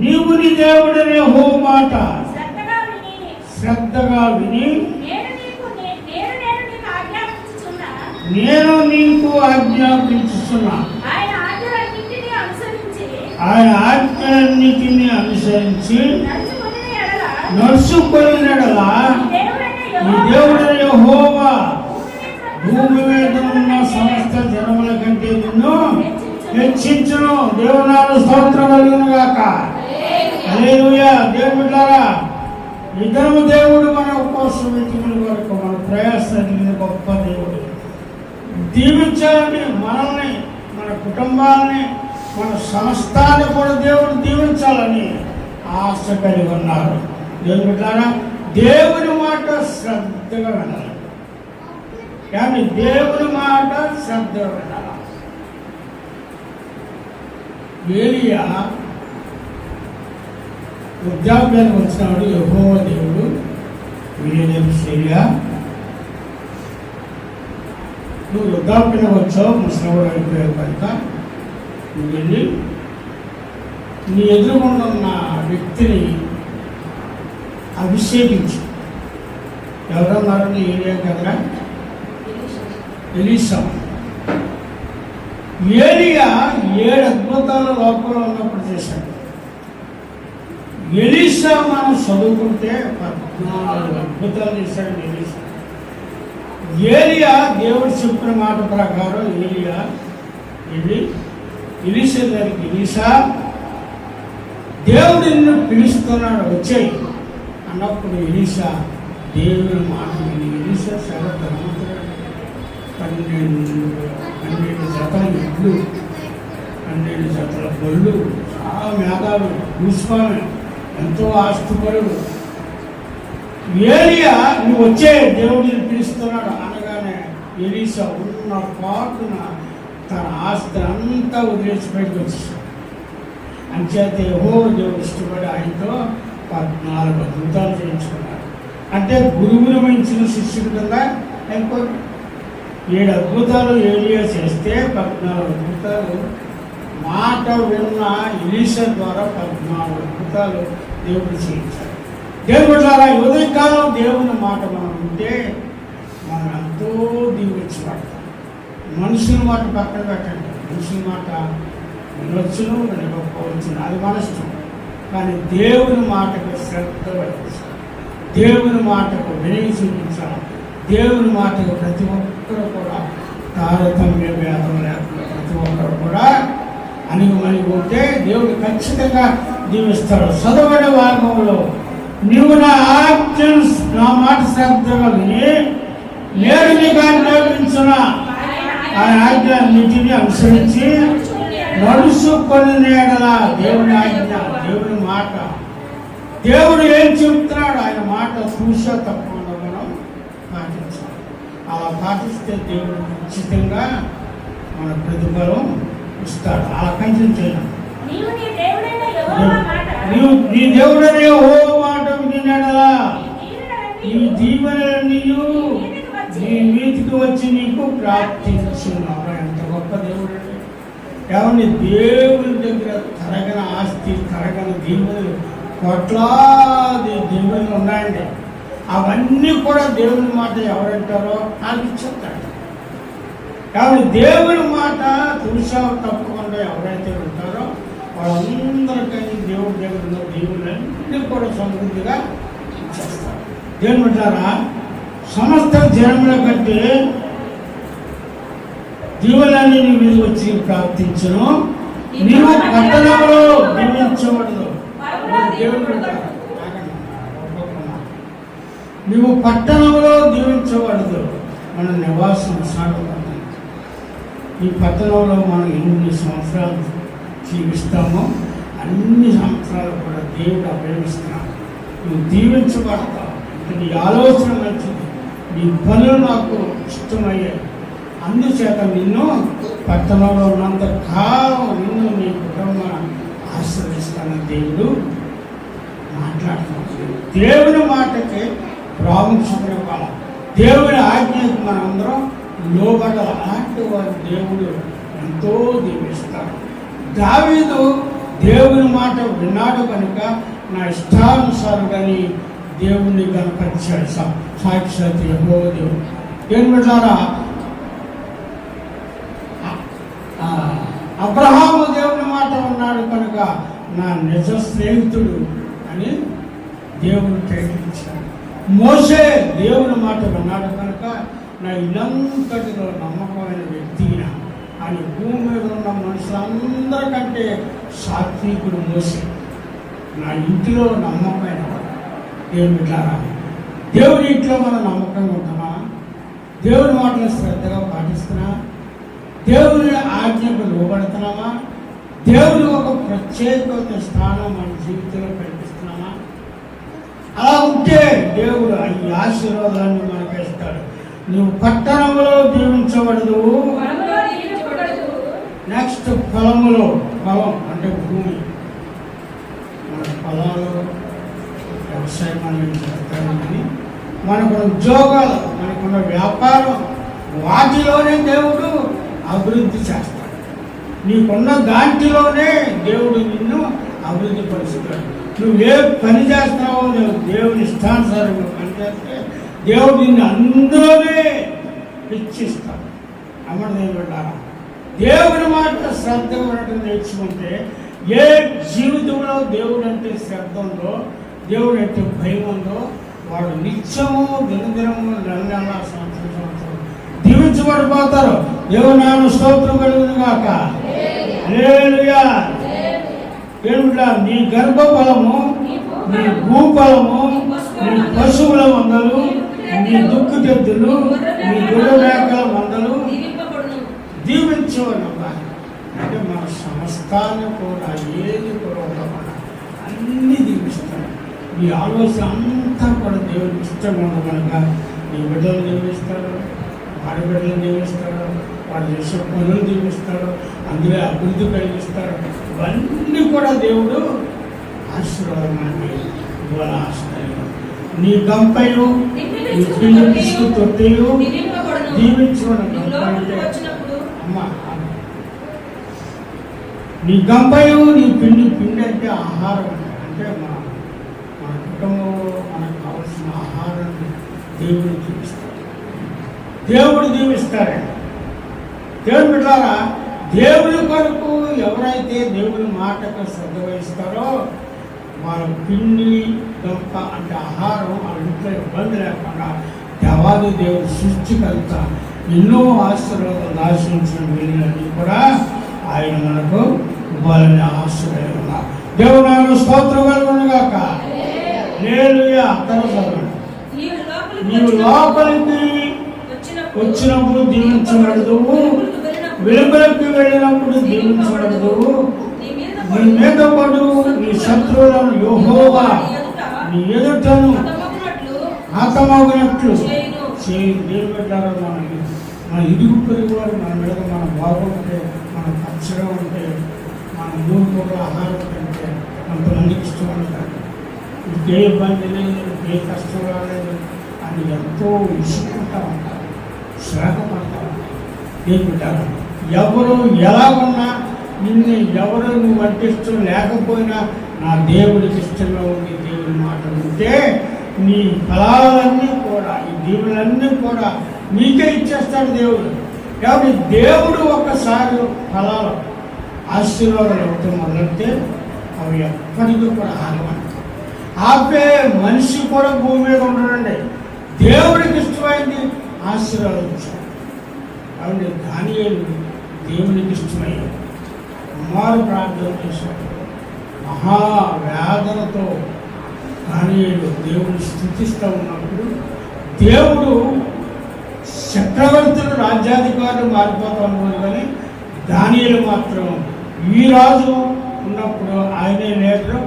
నీవు నీ దేవుడైన యెహోవా మాట శ్రద్ధగా విని నేను నీకు ఆజ్ఞాపించుచున్నా. ఆయన ఆజ్ఞలన్నిటిని అనుసరించి నడుచుకొని ఎడలా నీ దేవుడైన యెహోవా భూమి మీద ఉన్న సమస్త జనముల కంటే నిన్ను హెచ్చించును. దేవునాలు స్తోత్రం కలుగును గాక. హల్లెలూయా. దేవుని బిడ్డలారా, ఇద్దరు దేవుడు మన ఉపవాసం వెతికిన వరకు మన ప్రయాస గొప్ప దేవుడు. దీవించాలని మనల్ని, మన కుటుంబాలని, మన సంస్థాన్ని కూడా దేవుడు దీవించాలని ఆశ కలిగి ఉన్నారు. దేవుని బిడ్డలారా, దేవుని మాట శ్రద్ధగా వినాలి. కానీ దేవుని మాట శ్రద్ధగా వినాలి. ఏలియా వృద్ధాప్యానికి వచ్చినాడు. యెహోవా దేవుడు ఏలియా, నువ్వు వృద్ధాప్యానికి వచ్చావు, ముసలివాడు అయిపోయావు కనుక నువ్వు వెళ్ళి నీ ఎదురుగుండున్న వ్యక్తిని అభిషేకించు. ఎవరన్నారు? నీ ఏలియా కదా, ఎలీషా. ఏలియా 7 అద్భుతాల లోపల ఉన్నప్పుడు చేశాడు. ఎలీషా మనం చదువుకుంటే 14 అద్భుతాలు చేశాడు ఎలీషా. ఏలియా దేవుడు చెప్పిన మాట ప్రకారం ఏలియా వెళ్ళి ఎలీషా గారికి, ఎలీషా దేవుడు నిన్ను పిలుస్తున్నాడు, వచ్చాయి అన్నప్పుడు ఎలీషా దేవుని మాట విని ఎలీషా చాలా ధనవంతుడు. 12 జతల ఎడ్లు, 12 జతల బళ్ళు, చాలా మేధావి, భూస్వామి, ఎంతో ఆస్తిపరుడు. ఏలియా నువ్వు వచ్చే దేవుడిని పిలుస్తున్నాడు అనగానే ఎలీషా ఉన్న పాటున తన ఆస్తి అంతా వదిలేసి బయటకు వచ్చేసాడు. అంచేత యెహోవా దేవుడు ఇష్టపడి ఆయనతో 14 అద్భుతాలు చేయించుకున్నాడు. అంటే గురువులు మించిన శిష్యుడు కదా అయిపోయి 7 అద్భుతాలు ఏలియా చేస్తే 14 అద్భుతాలు మాట విన్న ఎలీషా ద్వారా 14 అద్భుతాలు దేవుడు చేయించాడు. దేవుడు ద్వారా ఉదయకాలం దేవుని మాట మనం ఉంటే మనం ఎంతో దీవించబడతాం. మనుషుల మాట పక్కన పెట్టండి. మనుషుల మాట వినొచ్చును, వినకపోవచ్చును, అది మన ఇష్టం. కానీ దేవుని మాటకు శ్రద్ధ వహించాలి, దేవుని మాటకు వినయం చూపించాలి. దేవుని మాటకు ప్రతి ఒక్కరు కూడా తారతమ్య భేదం లేకుండా ప్రతి ఒక్కరు కూడా అణిగిమణిగి ఉంటే దేవుడు ఖచ్చితంగా దీవిస్తాడు. చదవని భాగంలో నీవు నా ఆజ్ఞను, నా మాట శ్రద్ధగా విని నేను నీకు ఆజ్ఞాపించిన ఆయన ఆజ్ఞలన్నిటిని అనుసరించి నడుచుకొని నేడలా దేవుని ఆజ్ఞ, దేవుని మాట, దేవుడు ఏం చెప్తున్నాడు ఆయన మాట చూసా తప్పకుండా మనం పాటించాలి. అలా పాటిస్తే దేవుడు ఖచ్చితంగా మన ప్రతిఫలం ఇస్తాడు. అలా కంటిన్యూ చేయాలి. నీవు నీ దేవుడనే యెహోవా మాట వినినెడలా ఈ దీవెనలన్నీ నీ మీదికి వచ్చి నీకు ప్రాప్తించున్నావు. ఎంత గొప్ప దేవుడు! ఎవరిని దేవుని దగ్గర తరగని ఆస్తి, తరగని దీవెనలు కోట్లాది దేవుళ్ళు ఉన్నాయండి. అవన్నీ కూడా దేవుని మాట ఎవరంటారో వాళ్ళకి చెప్తాడు. కాబట్టి దేవుని మాట తులసావు తప్పకుండా ఎవరైతే ఉంటారో వాళ్ళందరికీ దేవుడి దగ్గర ఉన్న దేవుళ్ళన్నీ కూడా సమృద్ధిగా ఇచ్చేస్తారు. దేవుని బిడ్డలారా, సమస్త జనముల కంటే దీవులన్నీ నీ మీద వచ్చి ప్రార్థించును, నీవు పట్టణంలో దీవించబడదు. దేవుని బిడ్డలారా, నీవు పట్టణంలో దీవించబడదు. మన నివాసం సాగబడుతుంది. ఈ పట్టణంలో మనం ఎన్ని సంవత్సరాలు జీవిస్తామో అన్ని సంవత్సరాలు కూడా దేవుడు అభినందిస్తున్నాడు. నువ్వు దీవించబడతావు. నీ ఆలోచన మంచిది, నీ పనులు నాకు ఇష్టమయ్యాయి. అందుచేత నిన్ను పట్టణంలో ఉన్నంత కాలం నిన్ను నీ కుటుంబాన్ని ఆశీర్వదిస్తానని దేవుడు మాట్లాడుతున్నాడు. దేవుని మాటకి ప్రాముఖ్యత ఇవ్వాలి. దేవుని ఆజ్ఞకు మనందరం లోబడాలి. అలాంటి వారి దేవుడు ఎంతో దీవిస్తాడు. దావీదు దేవుని మాట విన్నాడు కనుక నా ఇష్టానుసారుడని దేవుణ్ణి కనపరిచాడు. సాక్షాత్ యెహోవా దేవుడు. దేవుని బిడ్డలారా, అబ్రహాము దేవుని మాట ఉన్నాడు కనుక నా నిజ స్నేహితుడు అని దేవుడు ప్రకటించాడు. మోషే దేవుని మాట విన్నాడు కనుక నా ఇల్లంతటిలో నమ్మకమైన వ్యక్తిన అని భూమి మీద ఉన్న మనుషులందరికంటే సాత్వికుడు మోషే. నా ఇంటిలో నమ్మకమైన వాడు. దేవుని బిడ్డలారా, దేవుని ఇంట్లో మనం నమ్మకంగా ఉంటున్నా, దేవుని మాటలు శ్రద్ధగా పాటిస్తున్నా, దేవుని ఆజ్ఞకు లోబడుతున్నామా, దేవుని ఒక ప్రత్యేకమైన స్థానం మన జీవితంలో కల్పిస్తున్నామా? అలా ఉంటే దేవుడు ఈ ఆశీర్వాదాన్ని మనకు ఇస్తాడు. నువ్వు పట్టణంలో దీవించబడదు. నెక్స్ట్ పొలంలో, పొలం అంటే భూమి, మన పొలాలు వ్యవసాయం మనం చేస్తాం. కానీ మనకున్న ఉద్యోగాలు, మనకున్న వ్యాపారం, వాటిలోనే దేవుడు అభివృద్ధి చేస్తాడు. నీకున్న దాంట్లోనే దేవుడు నిన్ను అభివృద్ధి పరుస్తాడు. నువ్వు ఏ పని చేస్తున్నావో దేవుని ఇష్టానుసారంగా పనిచేస్తే దేవుడు నిన్ను అందులోనే హెచ్చిస్తాడు. అమ్మడు దేవుడు, దేవుని మాట శ్రద్ధ ఉండటం నేర్చుకుంటే ఏ జీవితంలో దేవుడు అంటే శ్రద్ధ ఉందో, దేవుడు అంటే భయం ఉందో వాడు నిత్యము దినదినము నెల సంవత్సరం దీవించబడిపోతారు. దేవుని నామమున స్తోత్రం కలుగును గాక. హల్లెలూయా. ఏమిటా నీ గర్భఫలము, నీ భూఫలము, నీ పశువుల మందలు, నీ దుక్కు తెద్దులు, నీ గొర్రె మేకల మందలు దీవించవన్నమ్మా. అంటే మన సమస్తాన్ని కూడా ఏది కూడా ఉండకుండా అన్నీ దీవిస్తాడు. ఈ ఆలోచన అంతా కూడా దేవుడికి ఇష్టంగా ఉన్న కనుక నీ బిడ్డలు దీవిస్తాడు, వాడి బిడ్డలు దీవిస్తాడు, వాడు చేసే పనులు దీవిస్తాడు, అందులో అభివృద్ధి కలిగిస్తాడు. ఇవన్నీ కూడా దేవుడు ఆశీర్వాదాన్ని ఇవాళ ఆశ్రయం. నీ గంపయు, నీ పిండి పిసుకు తొట్టెయు దీవించుకోవడం. అమ్మ, నీ గంపయు, నీ పిండి, పిండి అంటే ఆహారం, అంటే మన కుటుంబంలో మనకు కావాల్సిన ఆహారాన్ని దేవుడు దీవిస్తాడు. దేవుడు దీవిస్తాడండి. దేవుని బిడ్డలారా, దేవుని కొరకు ఎవరైతే దేవుని మాటకు శ్రద్ధ వహిస్తారో వాళ్ళ పిండి గొప్ప అంటే ఆహారం వాళ్ళ ఇంట్లో ఇబ్బంది లేకుండా దేవాది దేవుడు సృష్టికర్త ఎన్నో ఆశీర్వాదాలు ఆశించిన వీళ్ళని కూడా ఆయన మనకు ఇవ్వాలని ఆశీర్వాదం ఉన్నారు. దేవుడు నాయన స్తోత్రం కలుగునుగాక. హల్లెలూయా. నీవు లోపలికి వచ్చినప్పుడు దీవించబడదు, వెలుగులోకి వెళ్ళినప్పుడు దీవించబడదు. నీ మీద పడు నీ శత్రువులను యెహోవా నీ ఎదుటను హతమగునట్లు చేయి. దేవుని బిడ్డలారా, మన ఇరుగు పొరుగు వారు మన మీద మనం బాగుంటే, మనం పచ్చగా ఉంటే, మన మూడు పూటల ఆహారం తింటే కొంతమందికి ఇష్టం ఉంటారు. ఇంకే ఇబ్బంది లేదు, ఏ కష్టం రాలేదు అని ఎంతో ఇసుకుంటూ ఉంటారు, శ్రమ పడతా ఉంటారు. దేవుని బిడ్డలారా, ఎవరు ఎలా ఉన్నా నిన్ను ఎవరు నువ్వు అంటే ఇష్టం లేకపోయినా నా దేవుడికి ఇష్టంగా ఉంది దేవుడి మాట ఉంటే నీ ఫలాలన్నీ కూడా ఈ దీవులన్నీ కూడా నీకే ఇచ్చేస్తాడు దేవుడు. కాబట్టి దేవుడు ఒక్కసారి ఫలాలు ఆశీర్వాదాలు ఇవ్వటం మొదలెడితే అవి ఎప్పటికీ కూడా ఆగవండి. ఆపే మనిషి కూడా భూమి మీద ఉండడండి. దేవుడికి ఇష్టమైంది ఆశీర్వాదించాడు. కాబట్టి దానియేలు దేవునికి ఇష్టమయ్యాడు. కుమారు ప్రార్థన చేశాడు. మహావేదనతో దానియేలు దేవుని స్తుతిస్తూ ఉన్నప్పుడు దేవుడు చక్రవర్తులు రాజ్యాధికారులు మారిపోతూ ఉన్నారు, కానీ దానియేలు మాత్రం ఈ రాజు ఉన్నప్పుడు ఆయనే లీడరు,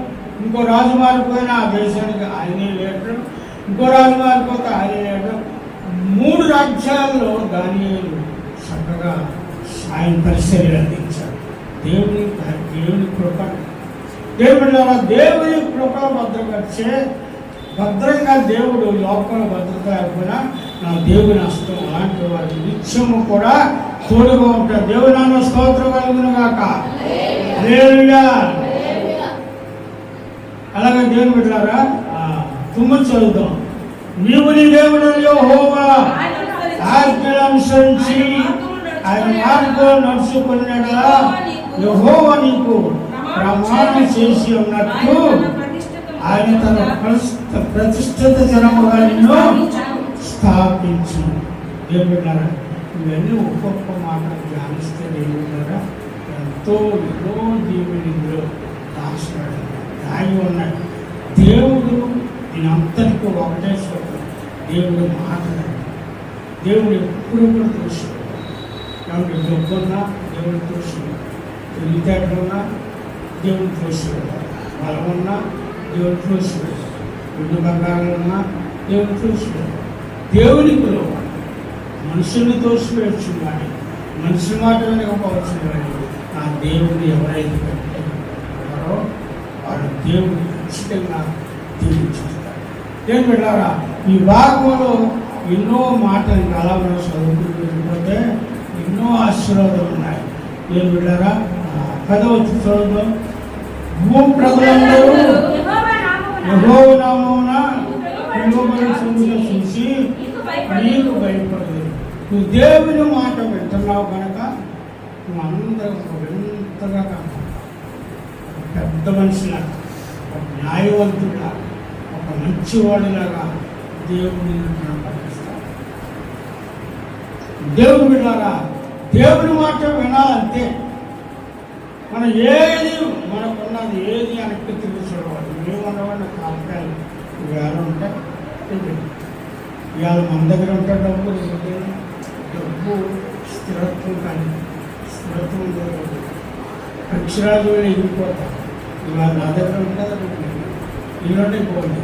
ఇంకో రాజు మారిపోయినా ఆ దేశానికి ఆయనే లీడరు, ఇంకో రాజు మారిపోతే ఆయనే లీడరు. 3 రాజ్యాల్లో దానియేలు చక్కగా ఆయన పరిచర్యలు అందించాడు. దేవుని కృప, దేవుని కృప భద్రంగా దేవుడు లోకంలో భద్రత లేకపోయినా నా దేవుని హస్తం అలాంటి వారి నిత్యము కూడా తోడుగా ఉంటాడు. దేవుని నామ స్తోత్రం కలుగును గాక. హల్లెలూయా. అలాగే దేవుని బిడ్డలారా, తుమ్ము చదువుతాం. నీవు నీ దేవుడు యెహోవా ఆజ్ఞలు అనుసరించి ఆయన మార్గంలో నడుచుకున్నాడా యెహోవా నీకు ప్రమాణం చేసి ఉన్నట్టు ఆయన తన ప్రతిష్ఠిత జనముగా నిన్ను స్థాపించి. దేవుడారా, ఇవన్నీ ఒక్కొక్క మాట ధ్యానిస్తే దేవుడారా ఎంతో దీవునిలో దాగి ఉన్నాయి. దేవుడు దీనంతటికీ ఒకటే చూడాలి. దేవుడు మాట్లాడాలి. దేవుడు ఎప్పుడు కూడా చూసాడు. కాబట్టి డబ్బున్నా దేవుడు చూసాడు, తెలివితేటలున్నా దేవుడు చూసాడు, బలమున్నా దేవుడు చూసాడు, గుడ్డు బంగారులున్నా దేవుడు చూసాడు. దేవునికి లోపల మనుషుల్ని తోసివేయచ్చు, కానీ మనిషి మాట వినకపోవచ్చు. కానీ ఆ దేవుడు ఎవరైతే కట్టారో వారు దేవుడు ఖచ్చితంగా దీవించేస్తారు. దేవుని బిడ్డలారా, ఈ భాగంలో ఎన్నో మాటలు అలా మనం చదువుకుంటూ వెళ్ళిపోతే ఎన్నో ఆశీర్వాదాలు ఉన్నాయి. దేవుని బిడ్డలారా, 10వ వచనంలో భూమి ప్రజలందరూ యెహోవా నామమున పిలువబడిన సముద్రం చూసి నీకు భయపడదు. నువ్వు దేవుని మాట వింటున్నావు కనుక నువ్వు అందరూ ఎంతగా కాదు, పెద్ద మనిషిలాగా, ఒక న్యాయవంతుడిలా, ఒక మంచివాడిలాగా దేవుని పట్టిస్తాడు. దేవుని బిడ్డలారా, దేవుని మాట వినాలంటే మనం ఏది మనకున్నది ఏది వెనక్కి తిరిగి చూడవాలి. ఏమన్నవాడిని కాపకాయలు ఇవాళ ఉంటాయి, ఇవాళ మన దగ్గర ఉంటే డబ్బు స్థిరత్వం, కానీ స్థిరత్వం పక్షిరాజు ఎగిరిపోతాం. ఇవాళ నా దగ్గర ఉంటుంది, ఇల్లుంటే పోయింది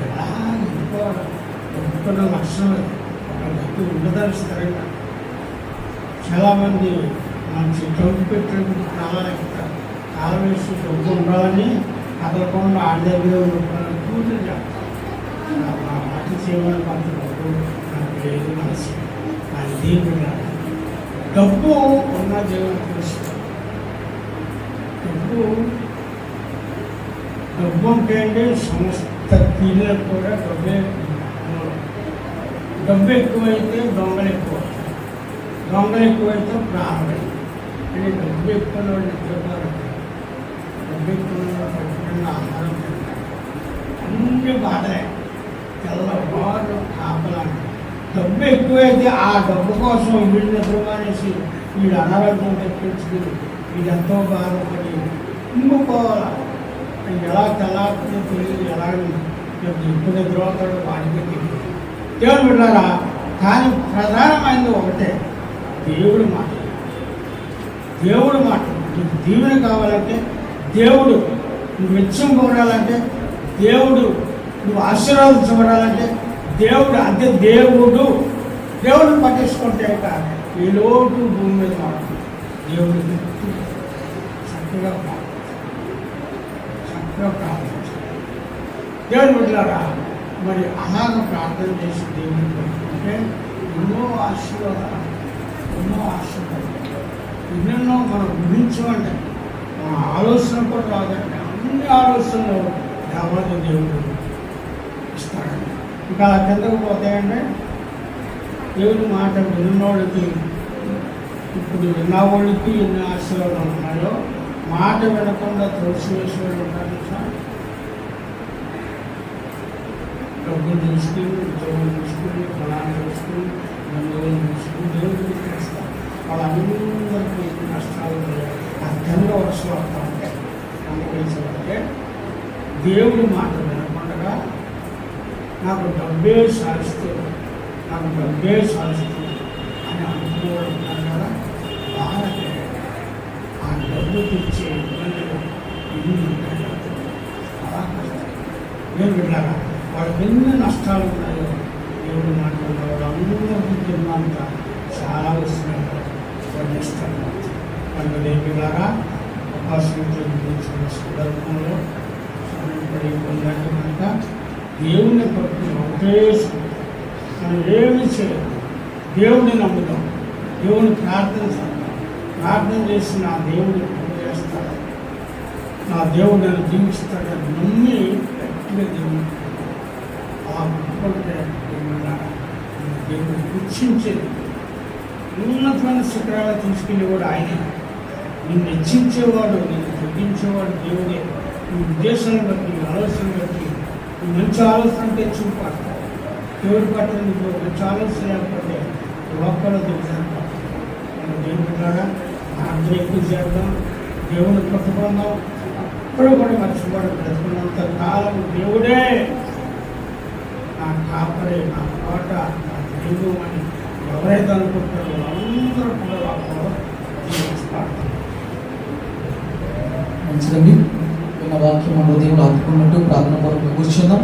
డబ్బుకున్న లక్షణం ఒక డబ్బు ఉండదని స్థిరంగా. చాలామంది మంచి డబ్బు పెట్టిన కాలం ఎక్కుతారు, కాలం వేసి డబ్బు ఉండాలని కదలకుండా ఆడి దగ్గర ఉండాలని పూజలు చేస్తారు. మాట చేయమని కొంత డబ్బు నాకు లేదు మనసు, కానీ దేవుడు డబ్బు ఉన్న జీవనం చూస్తారు. డబ్బు అంటే అండి సమస్త కీళ్ళకు కూడా డబ్బు ఎక్కువైతే దొంగలు ఎక్కువ, దొంగలు ఎక్కువైతే ప్రాణం. అంటే డబ్బు ఎక్కువ నిద్రపోరు, డబ్బు ఎక్కువ పట్టుకున్న ఆహారం తింటారు, అన్ని బాధలే, తెల్లవారు కాపలాంటి. డబ్బు ఎక్కువైతే ఆ డబ్బు కోసం వీళ్ళు నిద్రమానేసి వీడు అనారోగ్యం తెప్పించుకుని వీడెంతో బాధపడి ఇంకోవాలి. ఎలా తెల్లారుతుందో తెలియదు, ఎలా ఎప్పుడు నిద్రపోతాడో వాడికి తెలియదు. దేవుడు బిడ్డారా, కానీ ప్రధానమైనది ఒకటే, దేవుడు మాట. దేవుడు మాట. నీకు దీవెన కావాలంటే దేవుడు, నువ్వు మెచ్చింపబడాలంటే దేవుడు, నువ్వు ఆశీర్వాదించబడాలంటే దేవుడు. అంతే దేవుడు పట్టించుకుంటే ఈ లోటు భూమి మీద మాట్లాడు. దేవుడు చక్కగా ప్రార్థించాలి. దేవుడు బిడ్డలారా, మరి అలాగ ప్రార్థన చేసి దేవుడిని పెట్టుకుంటే ఎన్నో ఆశీర్వాదాలు ఎన్నెన్నో మనం గురించమంటే ఆలోచన కూడా రాదండి. అన్ని ఆలోచనలు దేవాది దేవుడు ఇస్తాడండి. ఇంకా అలా కిందకు పోతాయండి. దేవుని మాట విన్నోళ్ళకి, ఇప్పుడు విన్నవాళ్ళకి ఎన్ని ఆశీర్వాదాలు ఉన్నాయో, మాట వినకుండా తులసివేసి వాళ్ళు ఉంటారు సార్. డబ్బులు తీసుకుని, ఉద్యోగం తీసుకుని, పొలాన్ని తీసుకుని, బంధువులు తీసుకుని దేవుడికి చేస్తారు. వాళ్ళందరికీ నష్టాలు అర్థంగా వర్షాలు వస్తూ ఉంటాయి. అందుకే దేవుడి మాట వినకుండా నాకు డబ్బే సాధిస్తుంది, నాకు డబ్బే సాధిస్తుంది అని అనుకోవడం కదా, వాళ్ళకి ఆ డబ్బు తెచ్చే ఇబ్బందులు ఇన్ని ఉంటాయి. చాలా కష్టం. నేను వెళ్ళాక వాళ్ళకి ఎన్ని నష్టాలు ఉన్నాయో దేవుడు మాట్లాడిన వాళ్ళందరికీ తిన్నంత చాలా వస్తున్నాయి. వాళ్ళు ఇష్టం వాళ్ళు దేవులాగా అవకాశం చూపించిన సందర్భంలో పడి పొందాక కనుక దేవుని కొరకు ఒకటే మనం ఏమి చేయదు. దేవుడిని నమ్ముదాం, దేవుని ప్రార్థన చేద్దాం. ప్రార్థన చేసి నా దేవుడిని పూజ చేస్తాడు, నా దేవుడు నన్ను దీవిస్తాడని నమ్మి గట్టిగా దేవుని ఆ గొప్పంటే దేవుడు గుర్తించేది ఉన్నతమైన శిఖరాలు తీసుకెళ్ళేవాడు ఆయనే. నిన్ను హెచ్చించేవాడు, నిన్ను తగ్గించేవాడు దేవుడే. నీ ఉద్దేశాన్ని బట్టి, ఆలోచన బట్టి, మంచి ఆలోచన తెచ్చుకోవాలి. దేవుడి పట్ల నీకు మంచి ఆలోచన లేకపోతే ఒక్కరు దిగుతారు. దేవుడి ద్వారా అందరూ ఎక్కువ చేద్దాం, దేవుని పట్టుకుందాం. అప్పుడు కూడా మర్చిపోవడం బ్రతుకున్నంత కాలం దేవుడే నా కాపరే, నా కోట, నా దేవుడు అని ఎవరైతే అనుకుంటారో అందరూ కూడా వాటిలో జీవిస్తారు. మంచిదండి. విన్న వాక్యం మన హృదయంలో హత్తుకున్నట్టు ప్రార్థన కొరకు కూర్చుందాం.